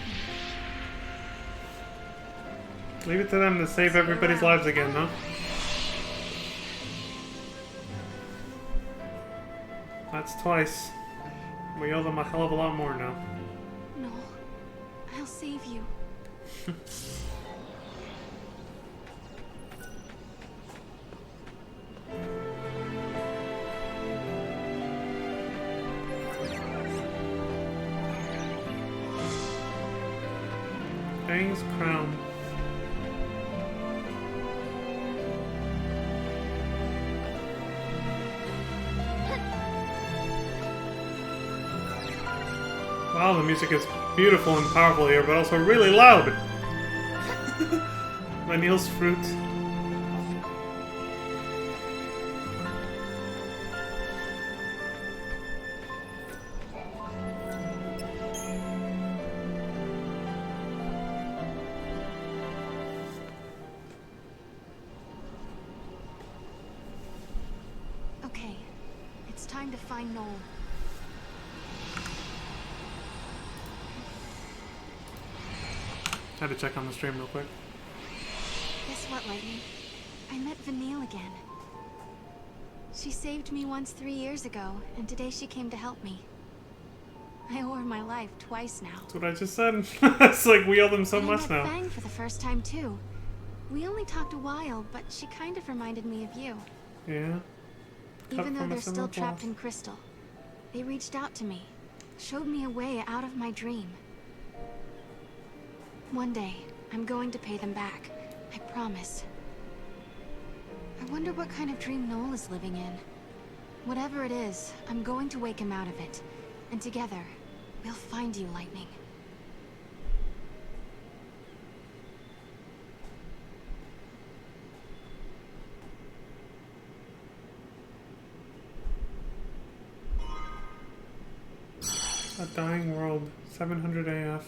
now. Leave it to them to save everybody's lives again, huh? That's twice. We owe them a hell of a lot more now. No. I'll save you. Fang's crown. Wow, the music is beautiful and powerful here, but also really loud. Vanille's fruit. Okay, it's time to find Noel. Had to check on the stream real quick. Guess what, Lightning? I met Vanille again. She saved me once 3 years ago, and today she came to help me. I owe her my life twice now. That's what I just said. It's like we owe them so I much met now. Fang for the first time too. We only talked a while, but she kind of reminded me of you. Yeah. Even though from a they're still similar trapped cloth. in Crystal, they reached out to me, showed me a way out of my dream. One day, I'm going to pay them back. I promise. I wonder what kind of dream Noel is living in. Whatever it is, I'm going to wake him out of it. And together, we'll find you, Lightning. A dying world. 700 AF.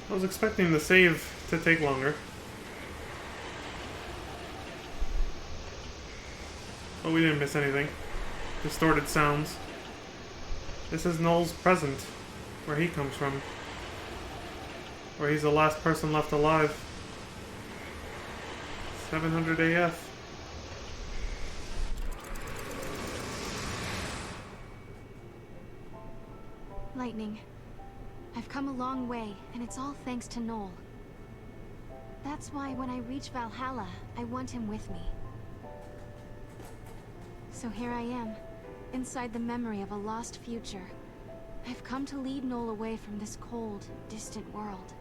I was expecting the save to take longer. But we didn't miss anything. Distorted sounds. This is Noel's present, where he comes from. Where he's the last person left alive. 700 AF. Lightning, I've come a long way, and it's all thanks to Noel. That's why when I reach Valhalla, I want him with me. So here I am, inside the memory of a lost future. I've come to lead Noel away from this cold, distant world.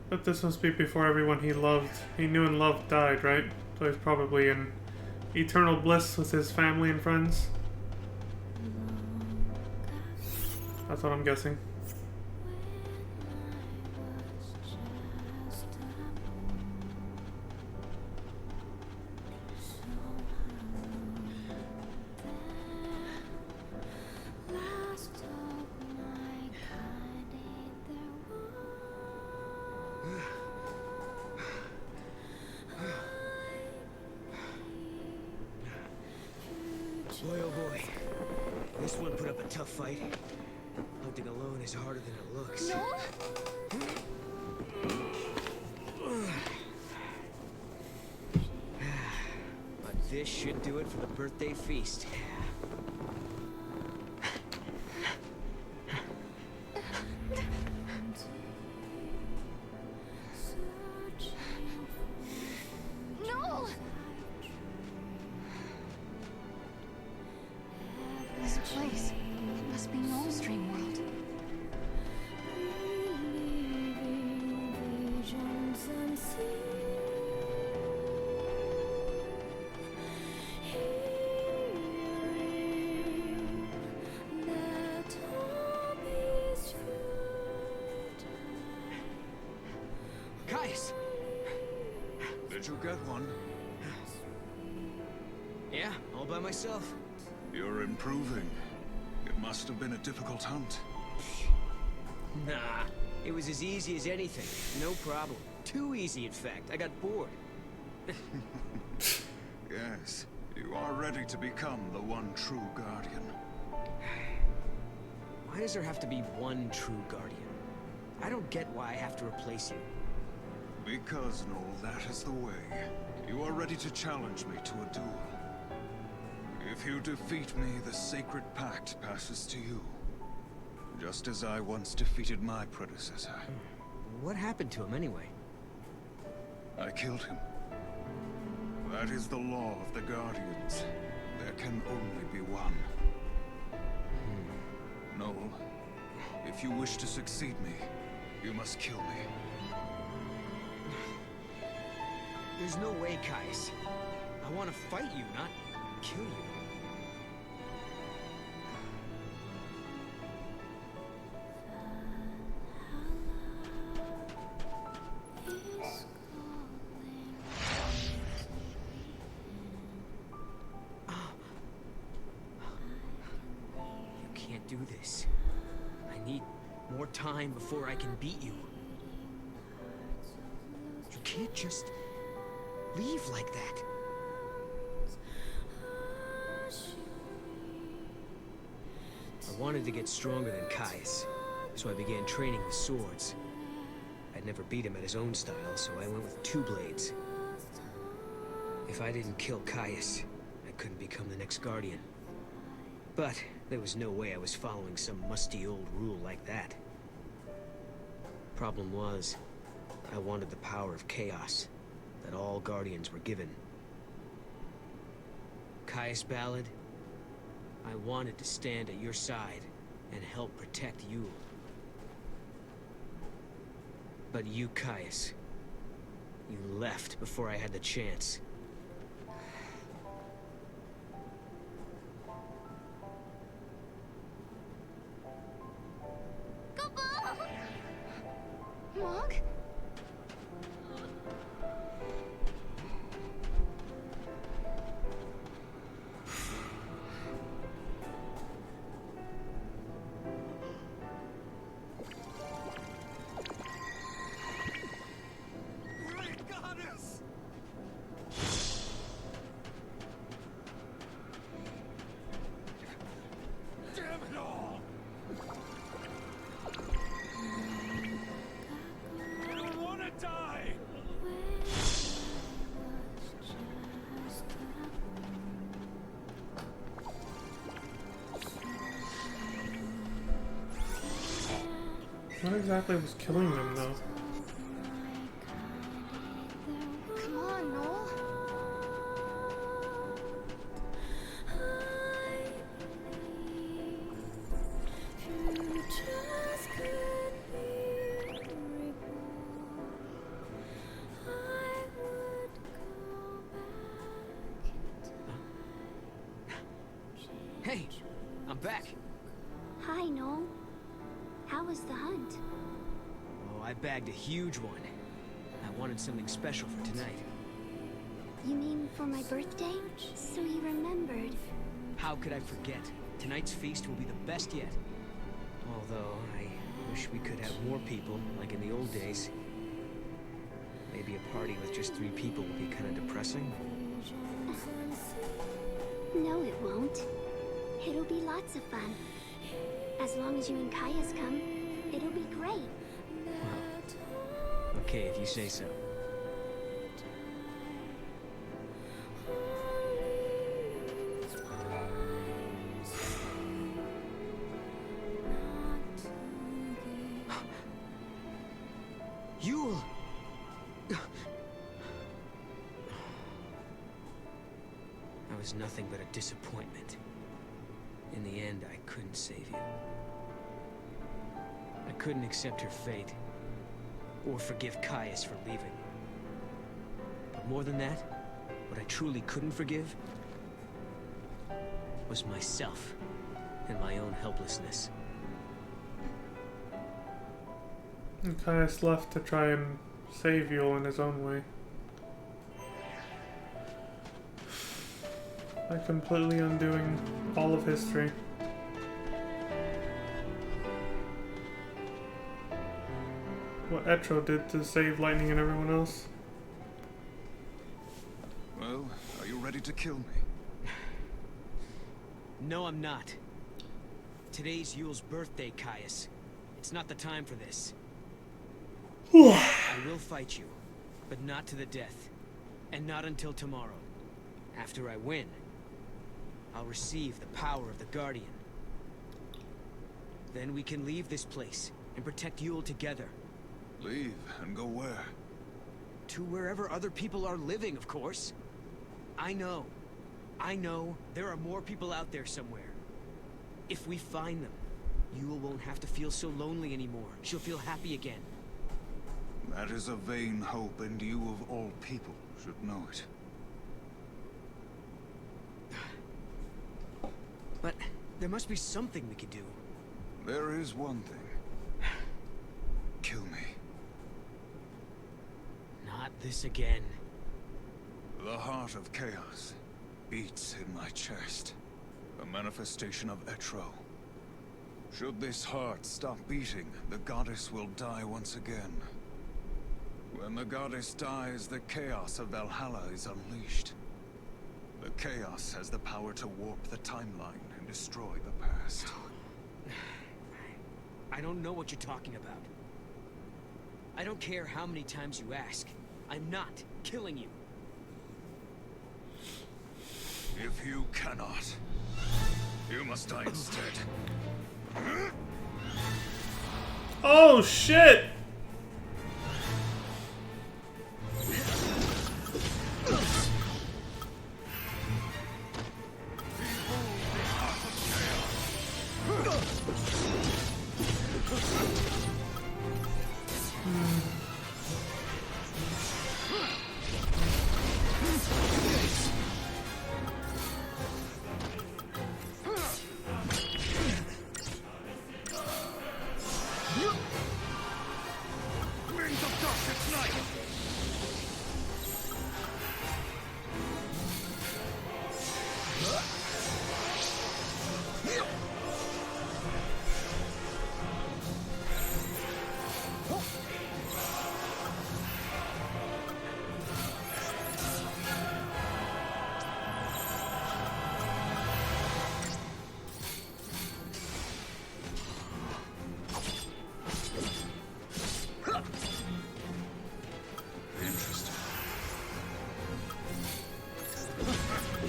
But this must be before everyone he knew and loved died, right? So he's probably in eternal bliss with his family and friends. That's what I'm guessing. Boy, oh boy. This one put up a tough fight. Hunting alone is harder than it looks. Noel? But this should do it for the birthday feast. Caius! Did you get one? Yeah, all by myself. You're improving. It must have been a difficult hunt. Nah, it was as easy as anything. No problem. Too easy, in fact. I got bored. Yes, you are ready to become the one true Guardian. Why does there have to be one true Guardian? I don't get why I have to replace you. Because, Noel, that is the way. You are ready to challenge me to a duel. If you defeat me, the Sacred Pact passes to you. Just as I once defeated my predecessor. What happened to him, anyway? I killed him. That is the law of the Guardians. There can only be one. Noel, if you wish to succeed me, you must kill me. There's no way, Caius. I want to fight you, not kill you. You can't do this. I need more time before I can beat you. You can't just leave like that. I wanted to get stronger than Caius, so I began training with swords. I'd never beat him at his own style, so I went with 2 blades. If I didn't kill Caius, I couldn't become the next Guardian. But there was no way I was following some musty old rule like that. Problem was, I wanted the power of chaos that all Guardians were given. Caius Ballad, I wanted to stand at your side and help protect Yule. But you, Caius, you left before I had the chance. Mog? Great goddess! Damn it all! I don't want to die! What exactly was killing them, though? Come on, Noel. Hey, I'm back. Hi, Noel. How was the hunt? Oh, I bagged a huge one. I wanted something special for tonight. You mean for my birthday? So you remembered. How could I forget? Tonight's feast will be the best yet. Although, I wish we could have more people, like in the old days. Maybe a party with just 3 people would be kind of depressing. No, it won't. It'll be lots of fun. As long as you and Caius come, it'll be great. Well, okay, if you say so. Yule! I was nothing but a disappointment. In the end, I couldn't save you. I couldn't accept her fate, or forgive Caius for leaving. But more than that, what I truly couldn't forgive was myself and my own helplessness. And Caius left to try and save Yule in his own way. By completely undoing all of history. What Etro did to save Lightning and everyone else. Well, are you ready to kill me? No, I'm not. Today's Yule's birthday, Caius. It's not the time for this. I will fight you, but not to the death. And not until tomorrow. After I win, I'll receive the power of the Guardian. Then we can leave this place and protect Yule together. Leave and go where? To wherever other people are living, of course. I know there are more people out there somewhere. If we find them, Yule won't have to feel so lonely anymore. She'll feel happy again. That is a vain hope, and you of all people should know it. But there must be something we could do. There is one thing. Kill me. Not this again. The heart of chaos beats in my chest. A manifestation of Etro. Should this heart stop beating, the goddess will die once again. When the goddess dies, the chaos of Valhalla is unleashed. The chaos has the power to warp the timeline and destroy the past. I don't know what you're talking about. I don't care how many times you ask. I'm not killing you. If you cannot, you must die instead. Oh shit!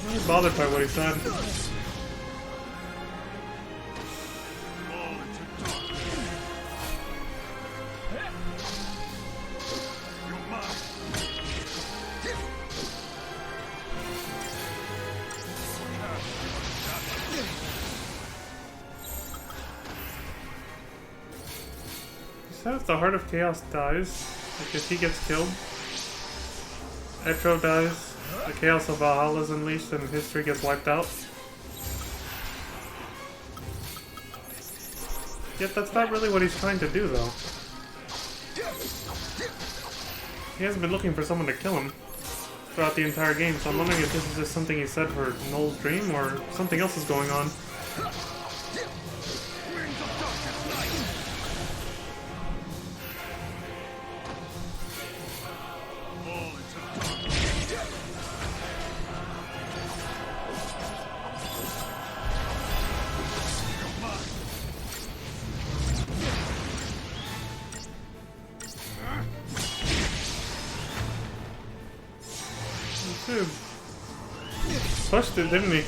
I'm not bothered by what he said. So if the Heart of Chaos dies, like if he gets killed, Etro dies, the Chaos of Valhalla is unleashed, and history gets wiped out. Yet that's not really what he's trying to do, though. He hasn't been looking for someone to kill him throughout the entire game, so I'm wondering if this is just something he said for Noel's dream, or something else is going on. Dude, pushed it, didn't he?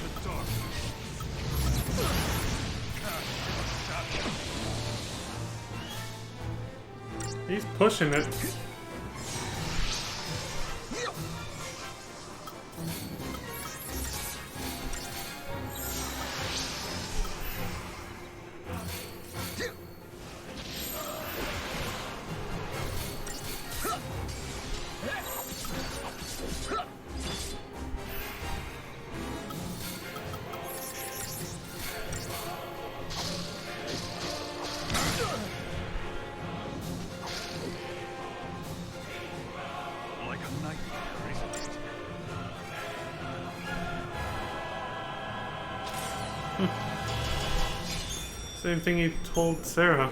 He's pushing it. Same thing he told Sarah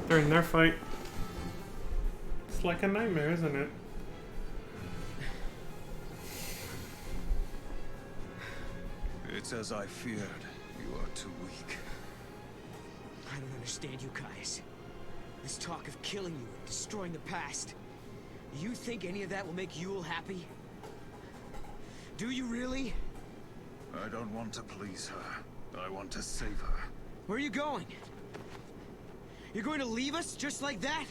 during their fight. It's like a nightmare, isn't it? It's as I feared. You are too weak. I don't understand you guys. This talk of killing you and destroying the past. You think any of that will make Yule happy? Do you really? I don't want to please her. I want to save her. Where are you going? You're going to leave us just like that?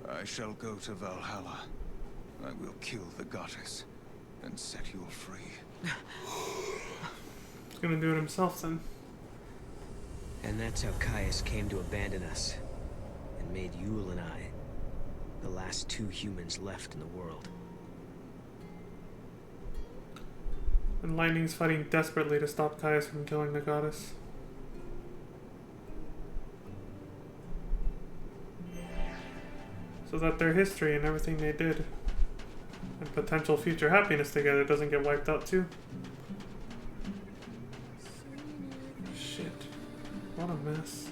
I shall go to Valhalla. I will kill the goddess and set Yule free. He's gonna do it himself then. And that's how Caius came to abandon us. And made Yule and I the last two humans left in the world. And Lightning's fighting desperately to stop Caius from killing the goddess. So that their history and everything they did and potential future happiness together doesn't get wiped out too. Shit. What a mess.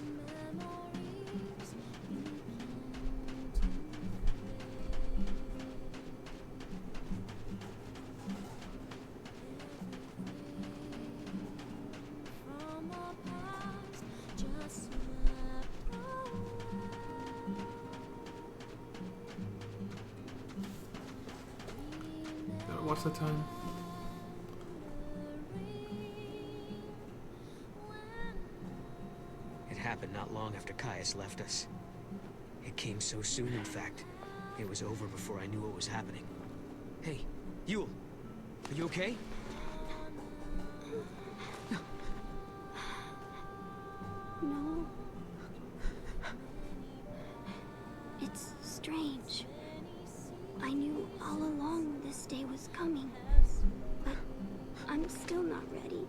What's the time? It happened not long after Caius left us. It came so soon, in fact. It was over before I knew what was happening. Hey, Yule, are you okay? No. It's strange. I knew all along this day was coming, but I'm still not ready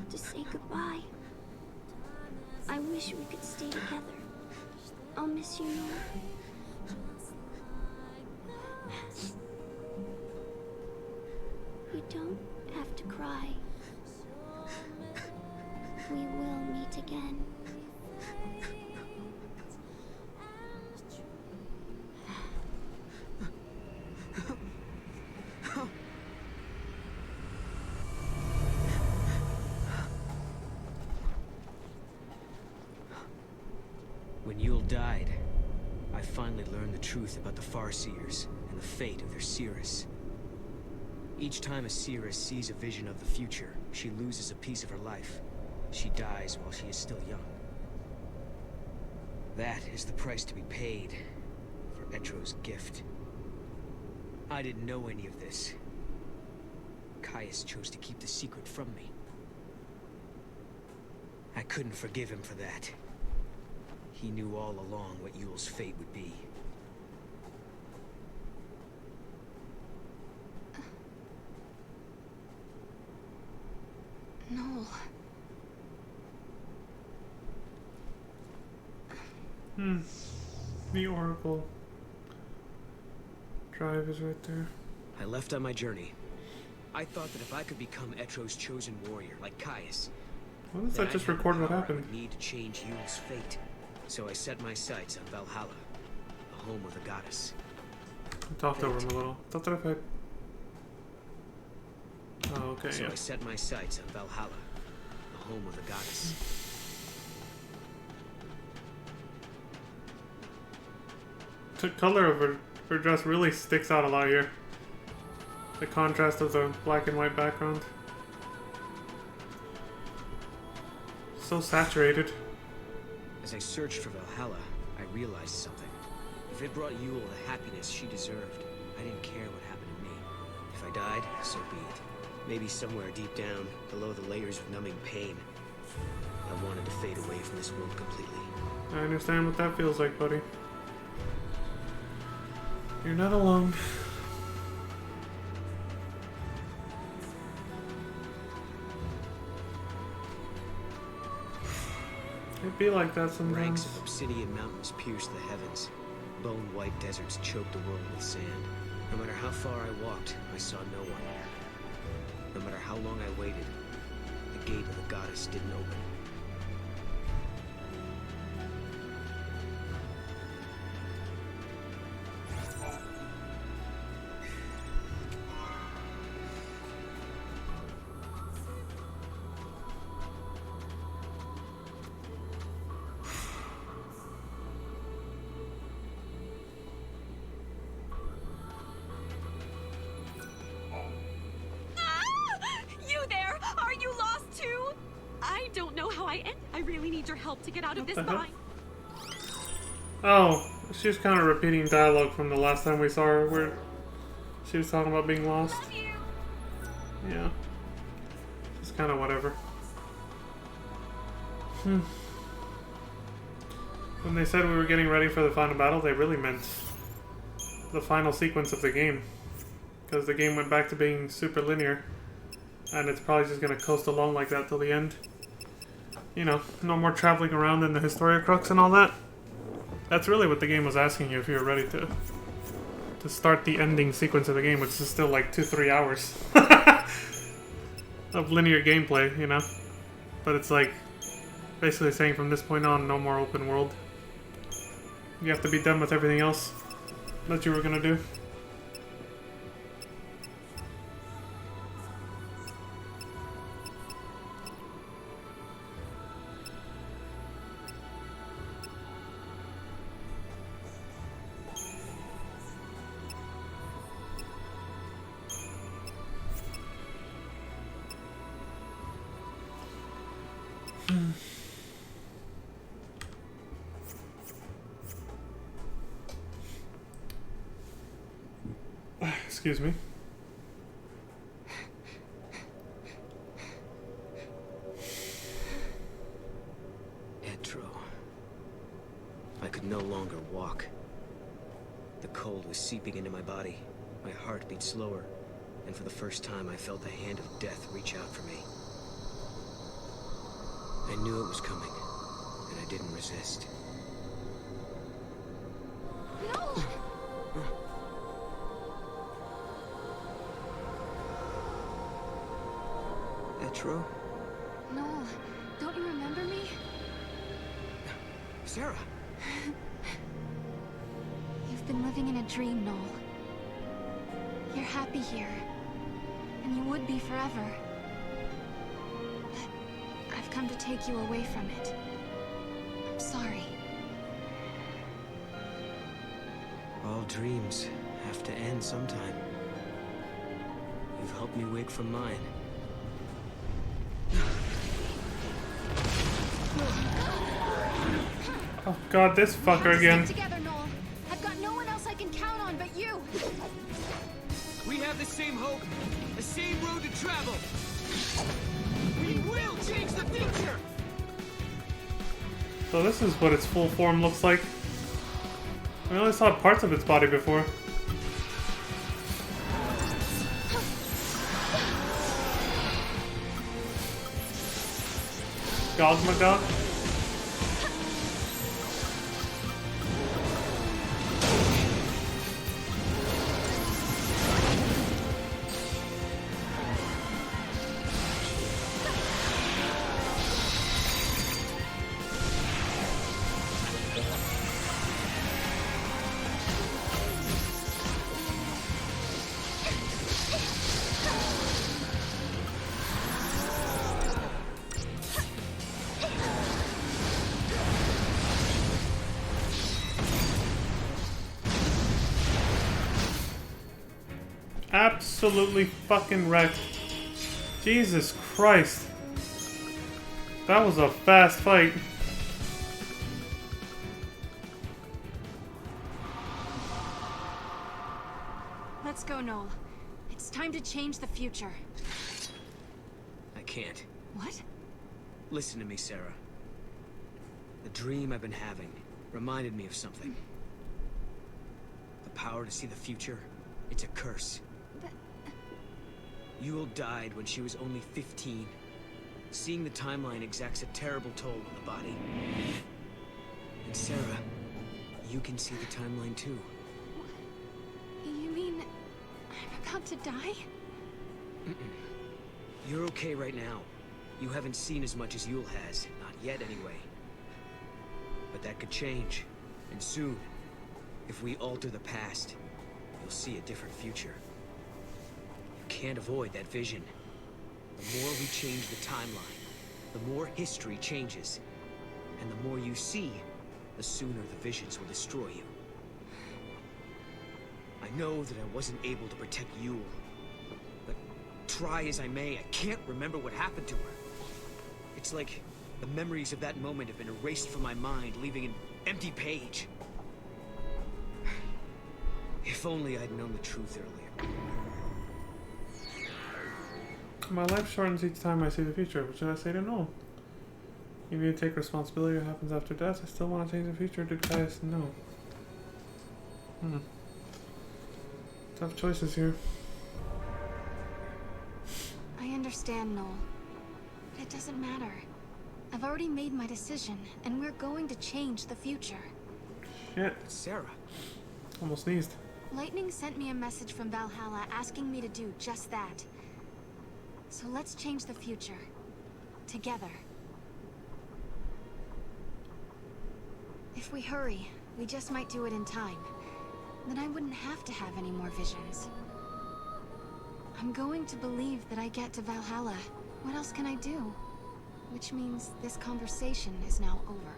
to say goodbye. I wish we could stay together. I'll miss you more. You don't have to cry. We will meet again. When Yule died, I finally learned the truth about the Farseers and the fate of their Seeress. Each time a Seeress sees a vision of the future, she loses a piece of her life. She dies while she is still young. That is the price to be paid for Etro's gift. I didn't know any of this. Caius chose to keep the secret from me. I couldn't forgive him for that. He knew all along what Yule's fate would be. Noel. The Oracle drive is right there. I left on my journey. I thought that if I could become Etro's chosen warrior, like Caius, Why does that just record what happened? I would need to change Yule's fate. So I set my sights on Valhalla, the home of the goddess. I talked over him a little. Thought that if I... Oh, okay, So yeah. I set my sights on Valhalla, the home of the goddess. The color of her dress really sticks out a lot here. The contrast of the black and white background. So saturated. As I searched for Valhalla, I realized something. If it brought Yule the happiness she deserved, I didn't care what happened to me. If I died, so be it. Maybe somewhere deep down, below the layers of numbing pain, I wanted to fade away from this world completely. I understand what that feels like, buddy. You're not alone. It'd be like that sometimes. Ranks of obsidian mountains pierced the heavens. Bone-white deserts choked the world with sand. No matter how far I walked, I saw no one. No matter how long I waited, the gate of the goddess didn't open. You there? Are you lost too? I don't know how I end. I really need your help to get out of this bind. Oh, she's kind of repeating dialogue from the last time we saw her, where she was talking about being lost. Yeah. It's kind of whatever. When they said we were getting ready for the final battle, they really meant the final sequence of the game. Because the game went back to being super linear. And it's probably just going to coast along like that till the end. You know, no more traveling around in the Historia Crux and all that. That's really what the game was asking you if you were ready to start the ending sequence of the game, which is still like 2-3 hours of linear gameplay, you know? But it's like basically saying from this point on, no more open world. You have to be done with everything else that you were going to do. Excuse me. Etro. I could no longer walk. The cold was seeping into my body. My heart beat slower, and for the first time I felt the hand of death reach out for me. I knew it was coming, and I didn't resist. No! Etro? Noel, don't you remember me? Sarah! You've been living in a dream, Noel. You're happy here, and you would be forever. But I've come to take you away from it. I'm sorry. All dreams have to end sometime. You've helped me wake from mine. Oh god, this fucker again. Stick together, Noel. I've got no one else I can count on but you. We have the same hope, the same road to travel. We will change the future. So this is what its full form looks like. We only saw parts of its body before. Gogmagog? Absolutely fucking wrecked. Jesus Christ. That was a fast fight. Let's go, Noel. It's time to change the future. I can't. What? Listen to me, Sarah. The dream I've been having reminded me of something. The power to see the future, it's a curse. But... Yule died when she was only 15. Seeing the timeline exacts a terrible toll on the body. And Sarah, you can see the timeline too. You mean I'm about to die? You're okay right now. You haven't seen as much as Yule has. Not yet, anyway. But that could change. And soon. If we alter the past, you'll see a different future. You can't avoid that vision. The more we change the timeline, the more history changes. And the more you see, the sooner the visions will destroy you. I know that I wasn't able to protect Yule. But try as I may, I can't remember what happened to her. It's like the memories of that moment have been erased from my mind, leaving an empty page. If only I'd known the truth earlier. My life shortens each time I see the future. What should I say to Noel? You need to take responsibility of what happens after death. I still want to change the future. Did Caius know? Tough choices here. I understand, Noel. But it doesn't matter. I've already made my decision, and we're going to change the future. Shit. Sarah. Almost sneezed. Lightning sent me a message from Valhalla asking me to do just that. So let's change the future. Together. If we hurry, we just might do it in time. Then I wouldn't have to have any more visions. I'm going to believe that I get to Valhalla. What else can I do? Which means this conversation is now over.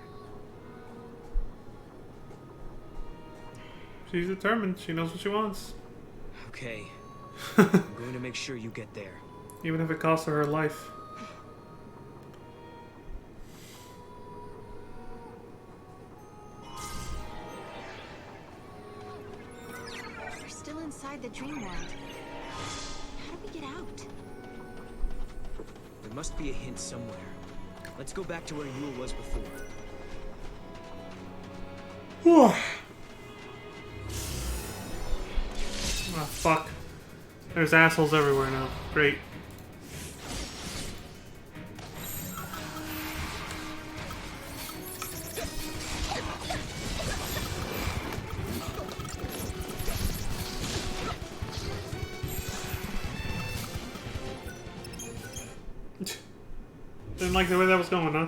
She's determined. She knows what she wants. Okay. I'm going to make sure you get there. Even if it costs her life. We're still inside the dream world. How do we get out? There must be a hint somewhere. Let's go back to where Yule was before. Oh, fuck. There's assholes everywhere now. Great. Didn't like the way that was going, huh?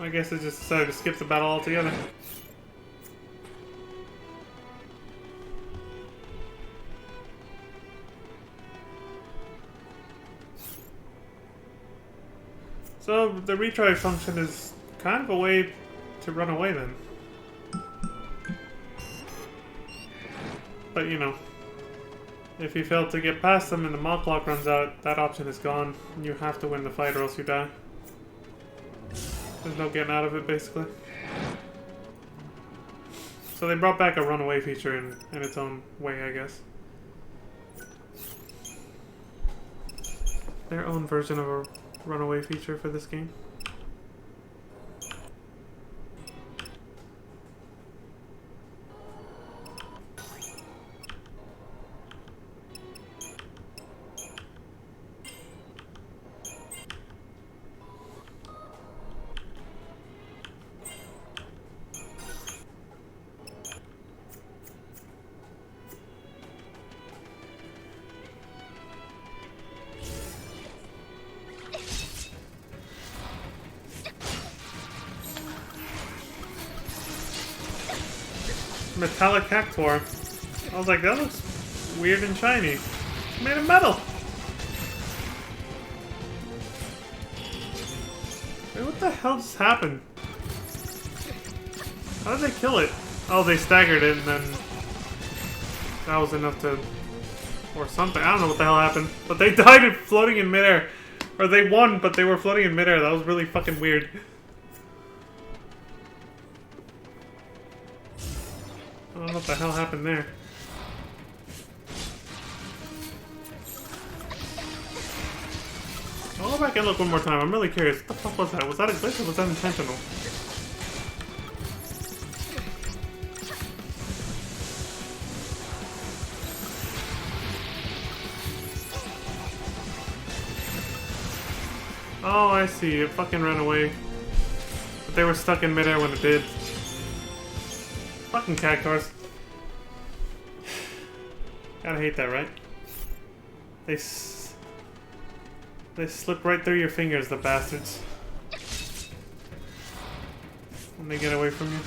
I guess I just decided to skip the battle altogether. So, the retry function is kind of a way to run away then. But, you know, if you fail to get past them and the mod clock runs out, that option is gone. You have to win the fight or else you die. There's no getting out of it, basically. So they brought back a runaway feature in its own way, I guess. Their own version of a runaway feature for this game. Metallic Cactuar. I was like, that looks weird and shiny. It's made of metal. Wait, what the hell just happened? How did they kill it? Oh, they staggered it and then that was enough to... or something. I don't know what the hell happened. But they died floating in midair. Or they won, but they were floating in midair. That was really fucking weird. I don't know what the hell happened there. I'll go back and look one more time. I'm really curious. What the fuck was that? Was that a glitch or was that intentional? Oh, I see. It fucking ran away. But they were stuck in midair when it did. Fucking cactuars. Gotta hate that, right? They slip right through your fingers, the bastards. When they get away from you.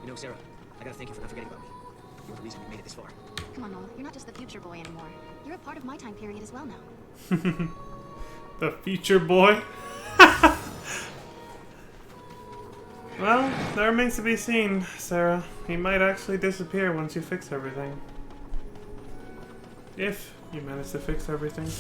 You know, Sarah, I gotta thank you for not forgetting about me. You're the reason we made it this far. Come on, Noel. You're not just the future boy anymore. You're a part of my time period as well now. The future boy? Well, that remains to be seen, Sarah. He might actually disappear once you fix everything. If you manage to fix everything.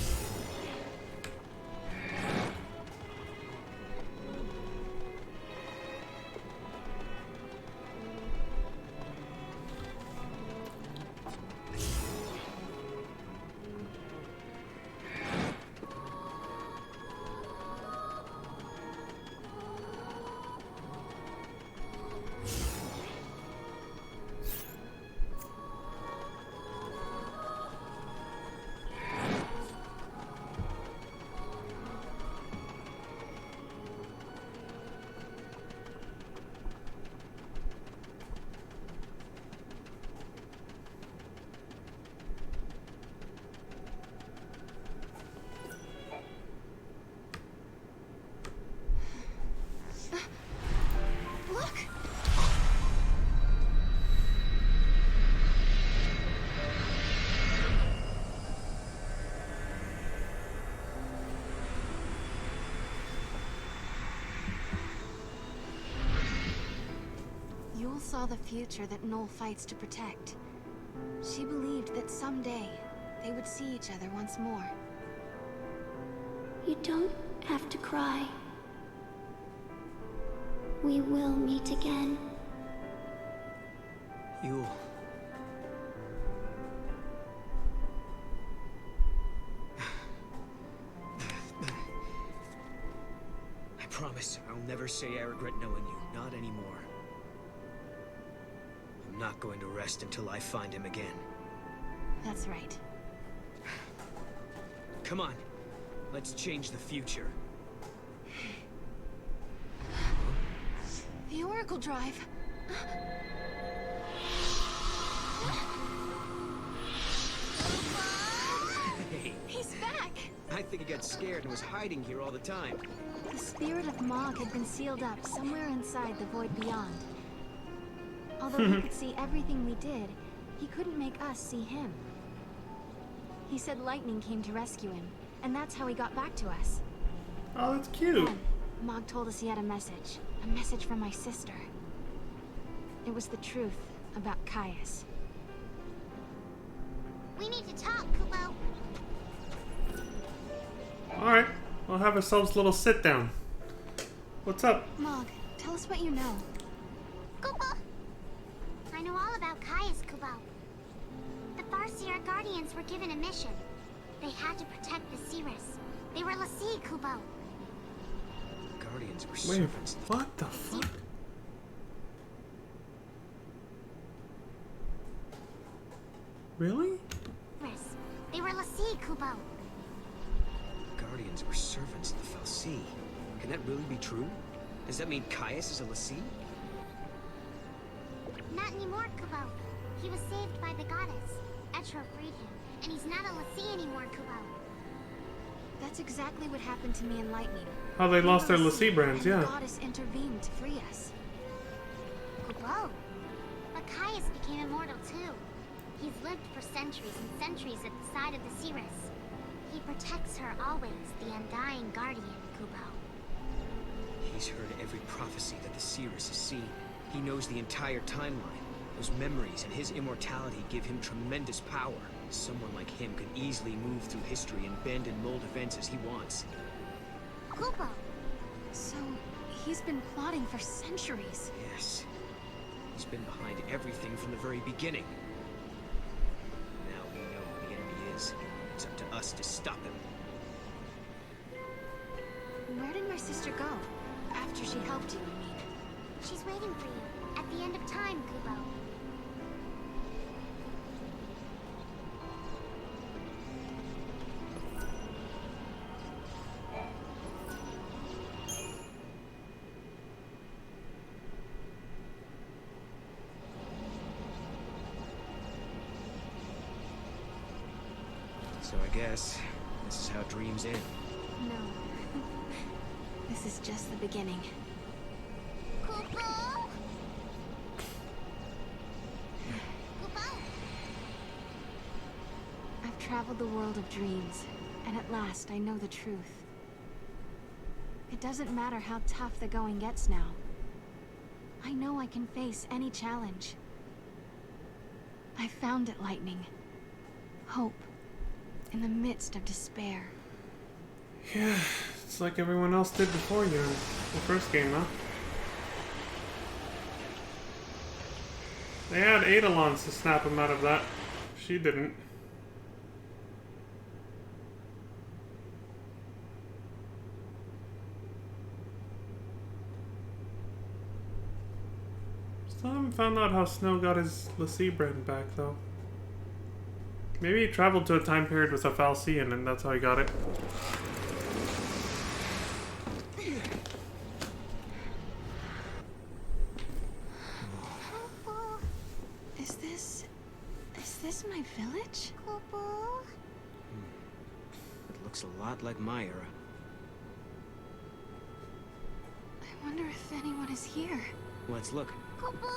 Yule saw the future that Noel fights to protect. She believed that someday they would see each other once more. You don't have to cry. We will meet again. Yule. I promise I'll never say I regret knowing you. Not anymore. I'm not going to rest until I find him again. That's right. Come on. Let's change the future. The Oracle Drive. Hey. He's back! I think he got scared and was hiding here all the time. The spirit of Mog had been sealed up somewhere inside the Void Beyond. Although he could see everything we did, he couldn't make us see him. He said lightning came to rescue him, and that's how he got back to us. Oh, that's cute. Then, Mog told us he had a message from my sister. It was the truth about Caius. We need to talk, Kupo. Alright, we'll have ourselves a little sit down. What's up? Mog, tell us what you know. Kupo! I know all about Caius, Kupo. The Farseer Guardians were given a mission. They had to protect the Cirrus. They were l'Cie, Kupo. Guardians were Wait, servants. what the fuck? Really? They were l'Cie, Kupo. Guardians were servants of the fal'Cie. Can that really be true? Does that mean Caius is a l'Cie? Not anymore, Kubo. He was saved by the goddess. Etro freed him, and he's not a l'Cie anymore, Kubo. That's exactly what happened to me in Lightning. How they lost their l'Cie brands, and yeah. The goddess intervened to free us. Kubo. But Caius became immortal too. He's lived for centuries and centuries at the side of the Cirrus. He protects her always, the undying guardian, Kubo. He's heard every prophecy that the Cirrus has seen. He knows the entire timeline. Those memories and his immortality give him tremendous power. Someone like him could easily move through history and bend and mold events as he wants. Kubo. So, he's been plotting for centuries. Yes. He's been behind everything from the very beginning. Now we know who the enemy is. It's up to us to stop him. Where did my sister go? After she helped you, I mean. She's waiting for you, at the end of time, Kubo. So I guess this is how dreams end. No. This is just the beginning. Kubo? Kubo? I've traveled the world of dreams, and at last I know the truth. It doesn't matter how tough the going gets now. I know I can face any challenge. I found it, Lightning. Hope. In the midst of despair. Yeah, it's like everyone else did before you in the first game, huh? They had Eidolons to snap him out of that. She didn't. Still haven't found out how Snow got his l'Cie brand back, though. Maybe he traveled to a time period with a Falcian and that's how he got it. Is this my village? Kubo? It looks a lot like my era. I wonder if anyone is here. Let's look. Kubo?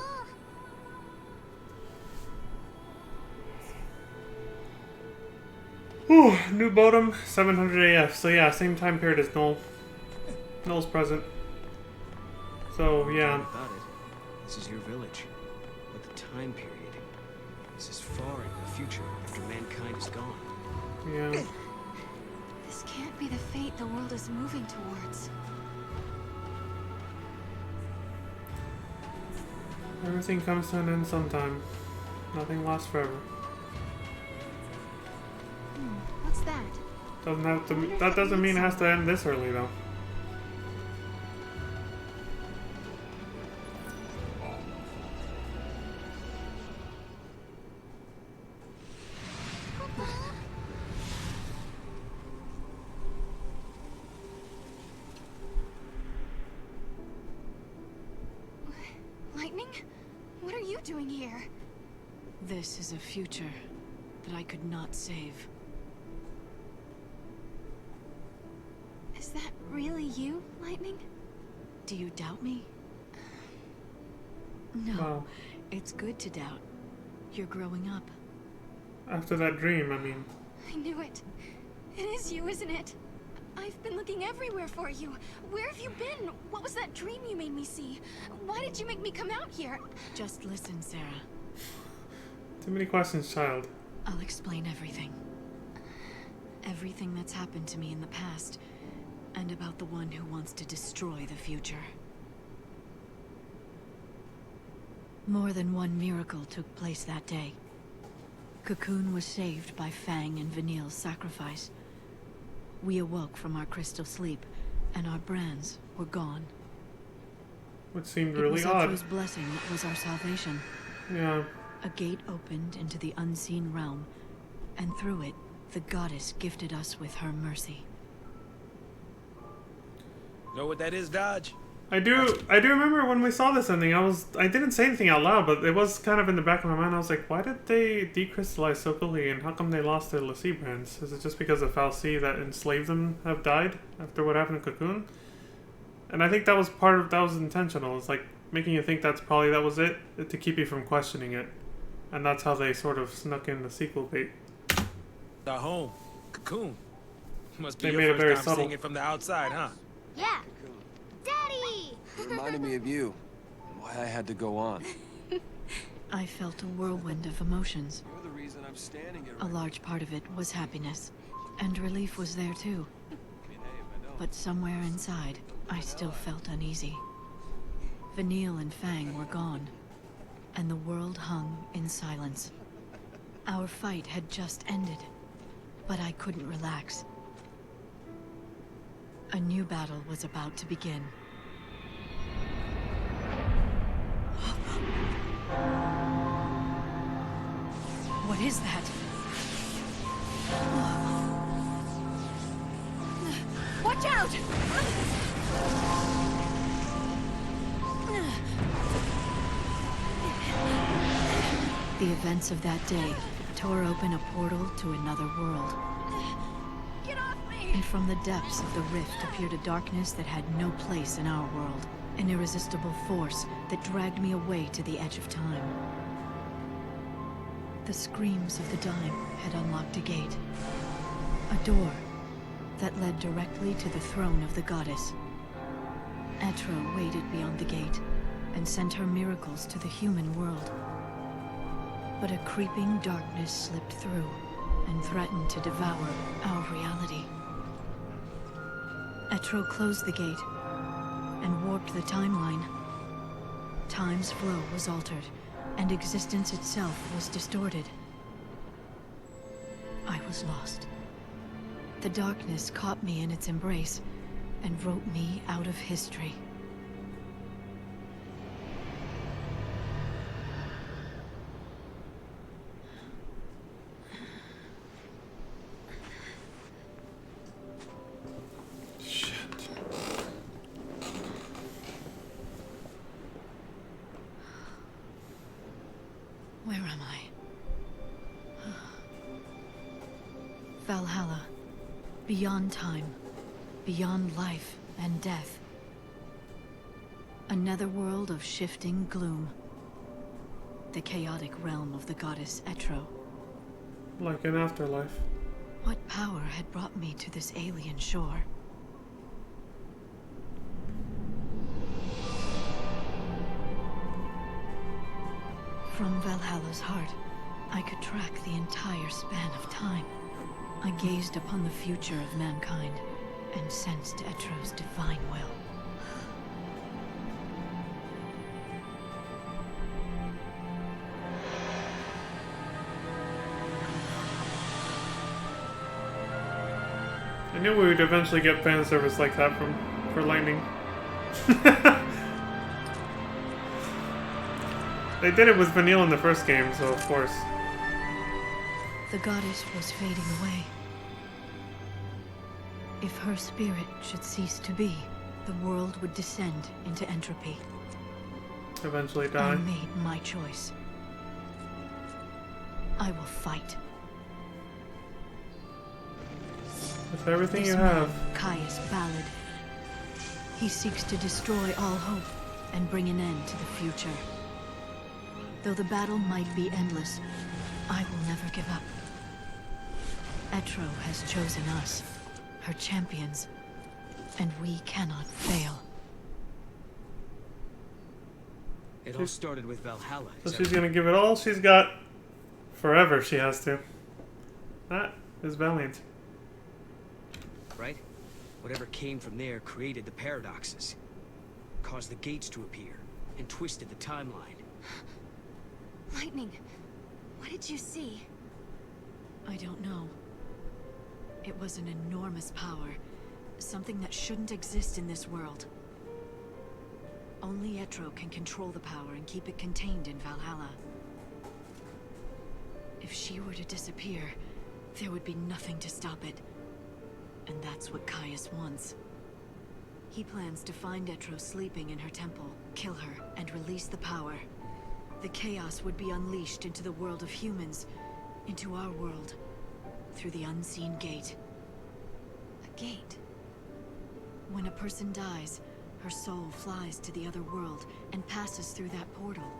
Ooh, New Bodum, 700 AF. So yeah, same time period as Null. Null's present. So yeah. About it. This is your village. But the time period. This is far in the future after mankind is gone. Yeah. This can't be the fate the world is moving towards. Everything comes to an end sometime. Nothing lasts forever. What's that? Doesn't have to. That doesn't mean it has to end this early, though. Lightning? What are you doing here? This is a future that I could not save. Is that really you, Lightning? Do you doubt me? No, Wow. it's good to doubt. You're growing up. After that dream, I mean. I knew it. It is you, isn't it? I've been looking everywhere for you. Where have you been? What was that dream you made me see? Why did you make me come out here? Just listen, Sarah. Too many questions, child. I'll explain everything. Everything that's happened to me in the past, and about the one who wants to destroy the future. More than one miracle took place that day. Cocoon was saved by Fang and Vanille's sacrifice. We awoke from our crystal sleep, and our brands were gone. Which seemed really It was odd. Etro's blessing that was our salvation. Yeah. A gate opened into the unseen realm, and through it, the goddess gifted us with her mercy. Know what that is, Dodge? I do remember when we saw this ending, I didn't say anything out loud, but it was kind of in the back of my mind. I was like, why did they decrystallize so quickly, and how come they lost their l'Cie brands? Is it just because the fal'Cie that enslaved them have died after what happened to Cocoon? And I think that was intentional. It's like making you think that was it to keep you from questioning it. And that's how they sort of snuck in the sequel bait. Our home, Cocoon. Must be They your made it first very time subtle. seeing it from the outside, huh? Yeah. Daddy! It reminded me of you. And why I had to go on. I felt a whirlwind of emotions. You're the reason I'm standing here. A large part of it was happiness, and relief was there too. But somewhere inside, I still felt uneasy. Vanille and Fang were gone, and the world hung in silence. Our fight had just ended, but I couldn't relax. A new battle was about to begin. What is that? Watch out! The events of that day tore open a portal to another world. Get off me! And from the depths of the rift appeared a darkness that had no place in our world. An irresistible force that dragged me away to the edge of time. The screams of the dying had unlocked a gate. A door that led directly to the throne of the goddess. Etro waited beyond the gate and sent her miracles to the human world. But a creeping darkness slipped through and threatened to devour our reality. Etro closed the gate and warped the timeline. Time's flow was altered, and existence itself was distorted. I was lost. The darkness caught me in its embrace and wrote me out of history. Where am I? Valhalla. Beyond time. Beyond life and death. A netherworld of shifting gloom. The chaotic realm of the goddess Etro. Like an afterlife. What power had brought me to this alien shore? From Valhalla's heart, I could track the entire span of time. I gazed upon the future of mankind and sensed Etro's divine will. I knew we would eventually get fan service like that for Lightning. They did it with Vanille in the first game, so of course. The goddess was fading away. If her spirit should cease to be, the world would descend into entropy. Eventually I die. made my choice. I will fight. With everything This you man, have. Caius Ballad. He seeks to destroy all hope and bring an end to the future. Though the battle might be endless, I will never give up. Etro has chosen us, her champions, and we cannot fail. It all started with Valhalla. So is she's that gonna give it all she's got. Forever she has to. That is valiant. right? Whatever came from there created the paradoxes, caused the gates to appear, and twisted the timeline. Lightning, what did you see? I don't know. It was an enormous power. Something that shouldn't exist in this world. Only Etro can control the power and keep it contained in Valhalla. If she were to disappear, there would be nothing to stop it. And that's what Caius wants. He plans to find Etro sleeping in her temple, kill her, and release the power. The chaos would be unleashed into the world of humans, into our world, through the unseen gate. A gate? When a person dies, her soul flies to the other world and passes through that portal.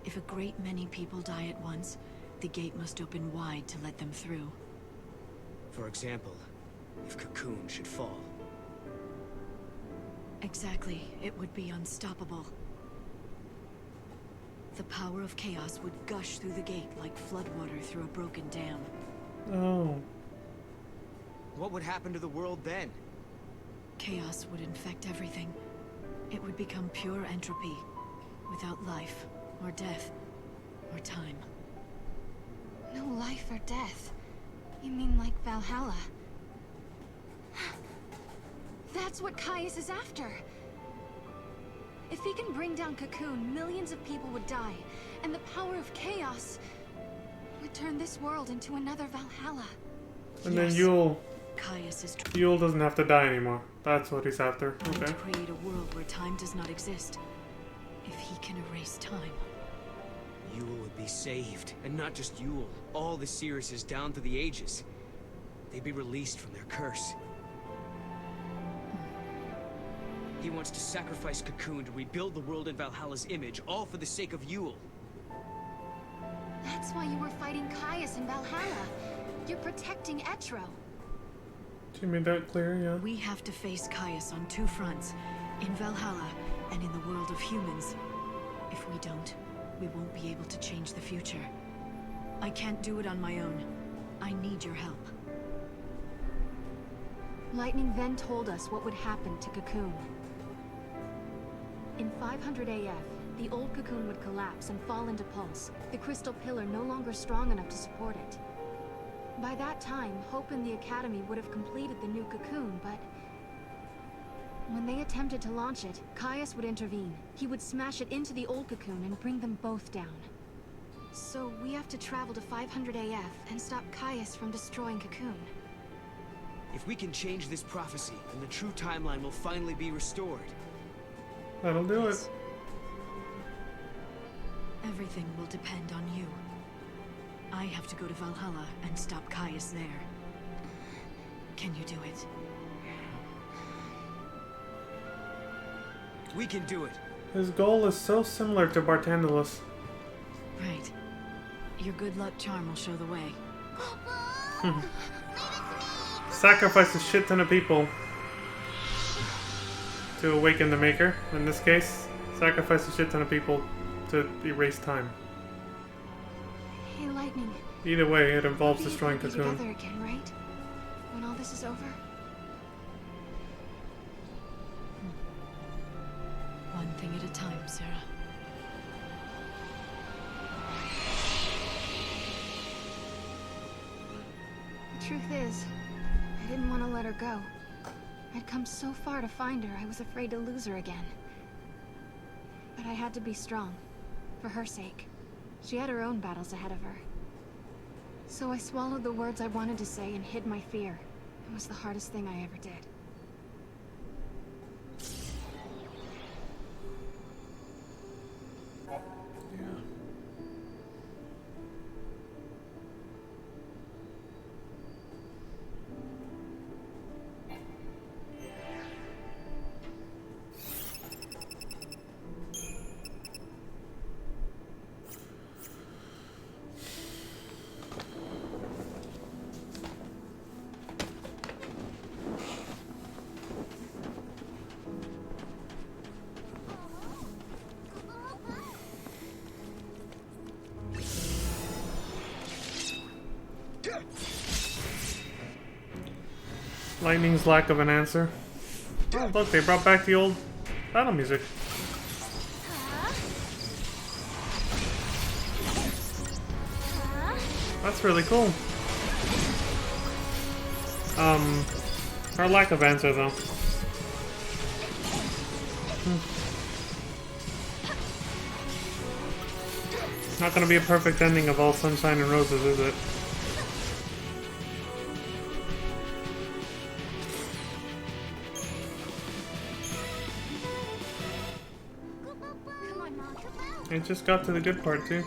If a great many people die at once, the gate must open wide to let them through. For example, if Cocoon should fall. Exactly. It would be unstoppable. The power of chaos would gush through the gate like floodwater through a broken dam. Oh. What would happen to the world then? Chaos would infect everything. It would become pure entropy, without life, or death, or time. No life or death. You mean like Valhalla? That's what Caius is after! If he can bring down Cocoon, millions of people would die, and the power of chaos would turn this world into another Valhalla. And then Yule... Caius is... Yule doesn't have to die anymore. That's what he's after. And Okay. to create a world where time does not exist. If he can erase time. Yule would be saved, and not just Yule. All the Seeresses down through the ages. They'd be released from their curse. He wants to sacrifice Cocoon to rebuild the world in Valhalla's image, all for the sake of Yule. That's why you were fighting Caius in Valhalla. You're protecting Etro. She made that clear, yeah. We have to face Caius on two fronts. In Valhalla, and in the world of humans. If we don't, we won't be able to change the future. I can't do it on my own. I need your help. Lightning then told us what would happen to Cocoon. In 500 AF, the old Cocoon would collapse and fall into pulse, the crystal pillar no longer strong enough to support it. By that time, Hope and the Academy would have completed the new Cocoon, but... when they attempted to launch it, Caius would intervene. He would smash it into the old Cocoon and bring them both down. So we have to travel to 500 AF and stop Caius from destroying Cocoon. If we can change this prophecy, then the true timeline will finally be restored. That'll do it. Everything will depend on you. I have to go to Valhalla and stop Caius there. Can you do it? We can do it. His goal is so similar to Bartandalus. Right. Your good luck charm will show the way. Sacrifice a shit ton of people to awaken the Maker. In this case, sacrifice a shit ton of people to erase time. Hey, Lightning. Either way, it involves destroying We'll be Cocoon. together again, right? When all this is over? One thing at a time, Sarah. The truth is, I didn't want to let her go. I'd come so far to find her, I was afraid to lose her again. But I had to be strong, for her sake. She had her own battles ahead of her. So I swallowed the words I wanted to say and hid my fear. It was the hardest thing I ever did. Lightning's lack of an answer. Oh, look, they brought back the old battle music. That's really cool. Her lack of answer, though. Not gonna be a perfect ending of All Sunshine and Roses, is it? It just got to the good part too.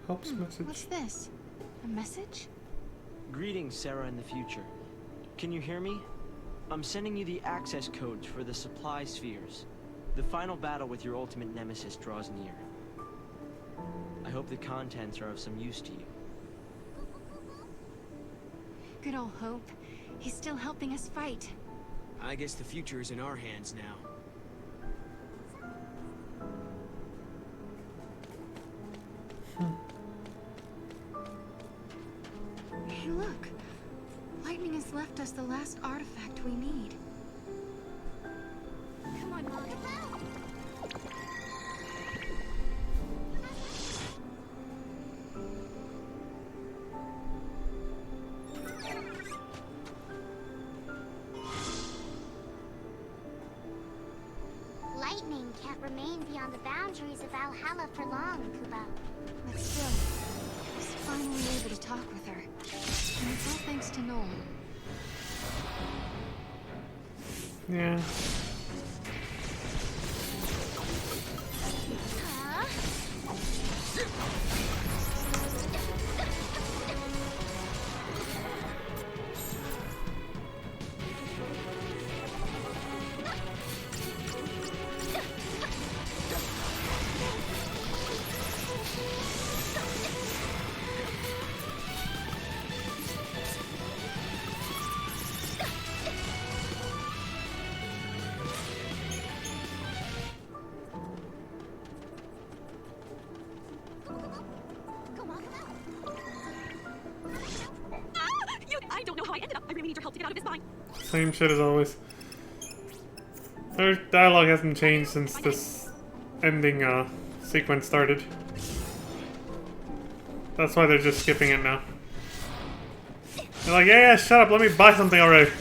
Helps message. What's this? A message? Greetings, Sarah in the future. Can you hear me? I'm sending you the access codes for the supply spheres. The final battle with your ultimate nemesis draws near. I hope the contents are of some use to you. Good old Hope. He's still helping us fight. I guess the future is in our hands now. Hey, look. Lightning has left us the last artifact we need. Come on, Mom. Lightning can't remain beyond the boundaries of Valhalla for long, Kubo. But still, I was finally able to talk with her. And it's all thanks to Noel. Yeah. I don't know how I ended up. I really need your help to get out of this bind. Same shit as always. Their dialogue hasn't changed since this ending sequence started. That's why they're just skipping it now. They're like, yeah, shut up, let me buy something already.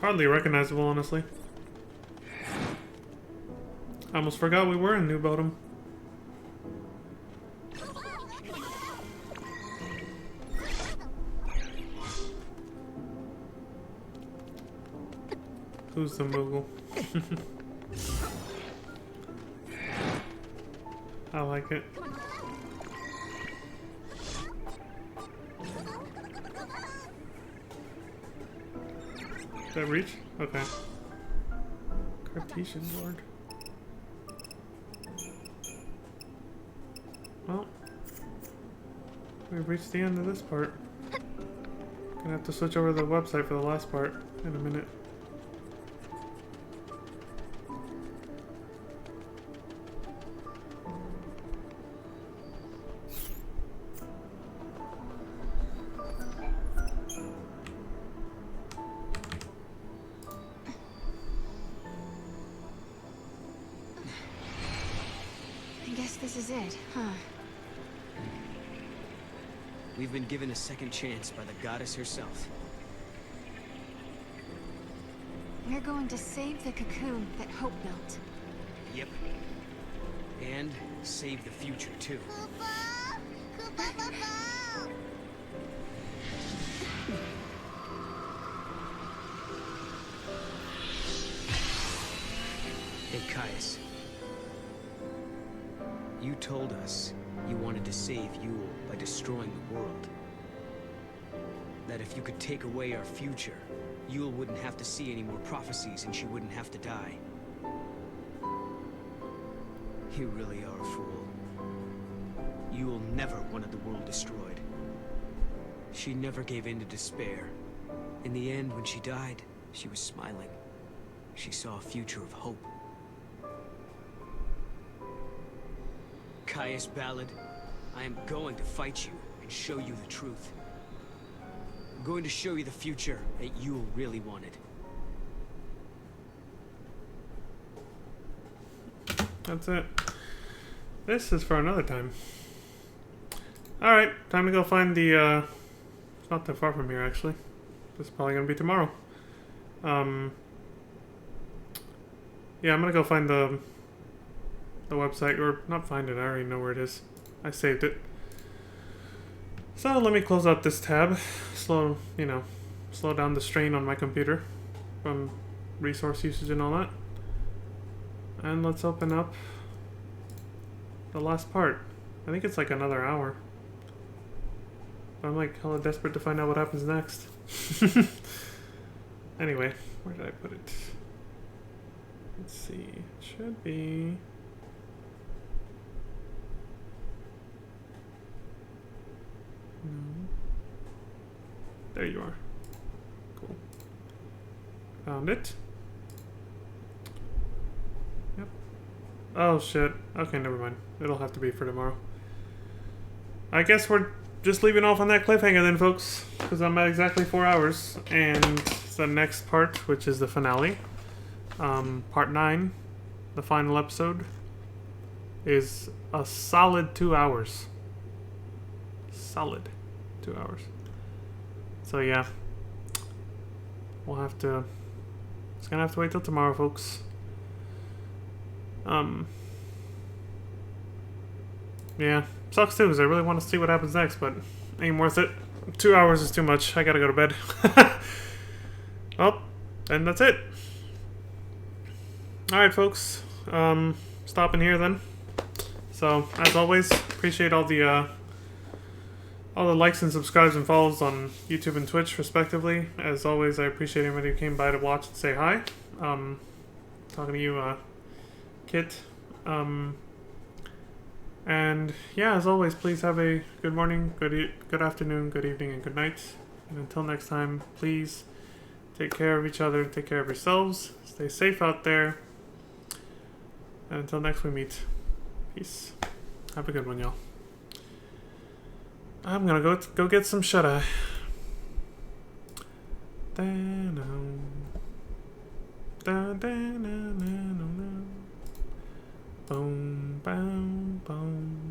Hardly recognizable, honestly. I almost forgot we were in New Bodom. Who's the Moogle? I like it. Did that reach? Okay. Cartesian Lord. Well, we've reached the end of this part. Gonna have to switch over to the website for the last part in a minute. This is it, huh? We've been given a second chance by the goddess herself. We're going to save the cocoon that Hope built. Yep. And save the future, too. Hey, Caius. You told us you wanted to save Yule by destroying the world. That if you could take away our future, Yule wouldn't have to see any more prophecies and she wouldn't have to die. You really are a fool. Yule never wanted the world destroyed. She never gave in to despair. In the end, when she died, she was smiling. She saw a future of hope. Caius Ballad, I am going to fight you and show you the truth. I'm going to show you the future that Yule really wanted. That's it. This is for another time. Alright, time to go find the, it's not that far from here, actually. This is probably gonna be tomorrow. Yeah, I'm gonna go find the website, or not find it, I already know where it is. I saved it. So let me close out this tab. Slow down the strain on my computer from resource usage and all that. And let's open up the last part. I think it's like another hour. I'm like hella desperate to find out what happens next. Anyway, where did I put it? Let's see. It should be... No. There you are. Cool. Found it. Yep. Oh shit. Okay, never mind. It'll have to be for tomorrow. I guess we're just leaving off on that cliffhanger then, folks. Because I'm at exactly 4 hours. And the next part, which is the finale, part 9, the final episode, is a solid 2 hours. Solid 2 hours. So yeah, we'll have to, it's gonna have to wait till tomorrow, folks. Yeah, sucks too, because I really want to see what happens next, but ain't worth it. 2 hours is too much. I gotta go to bed. Well, and that's it. Alright, folks. Stopping here then. So, as always, appreciate all the likes and subscribes and follows on YouTube and Twitch, respectively. As always, I appreciate everybody who came by to watch and say hi. Talking to you, Kit. And yeah, as always, please have a good morning, good afternoon, good evening, and good night. And until next time, please take care of each other, take care of yourselves, stay safe out there. And until next we meet, peace. Have a good one, y'all. I'm gonna go get some shut-eye. Boom, boom, boom.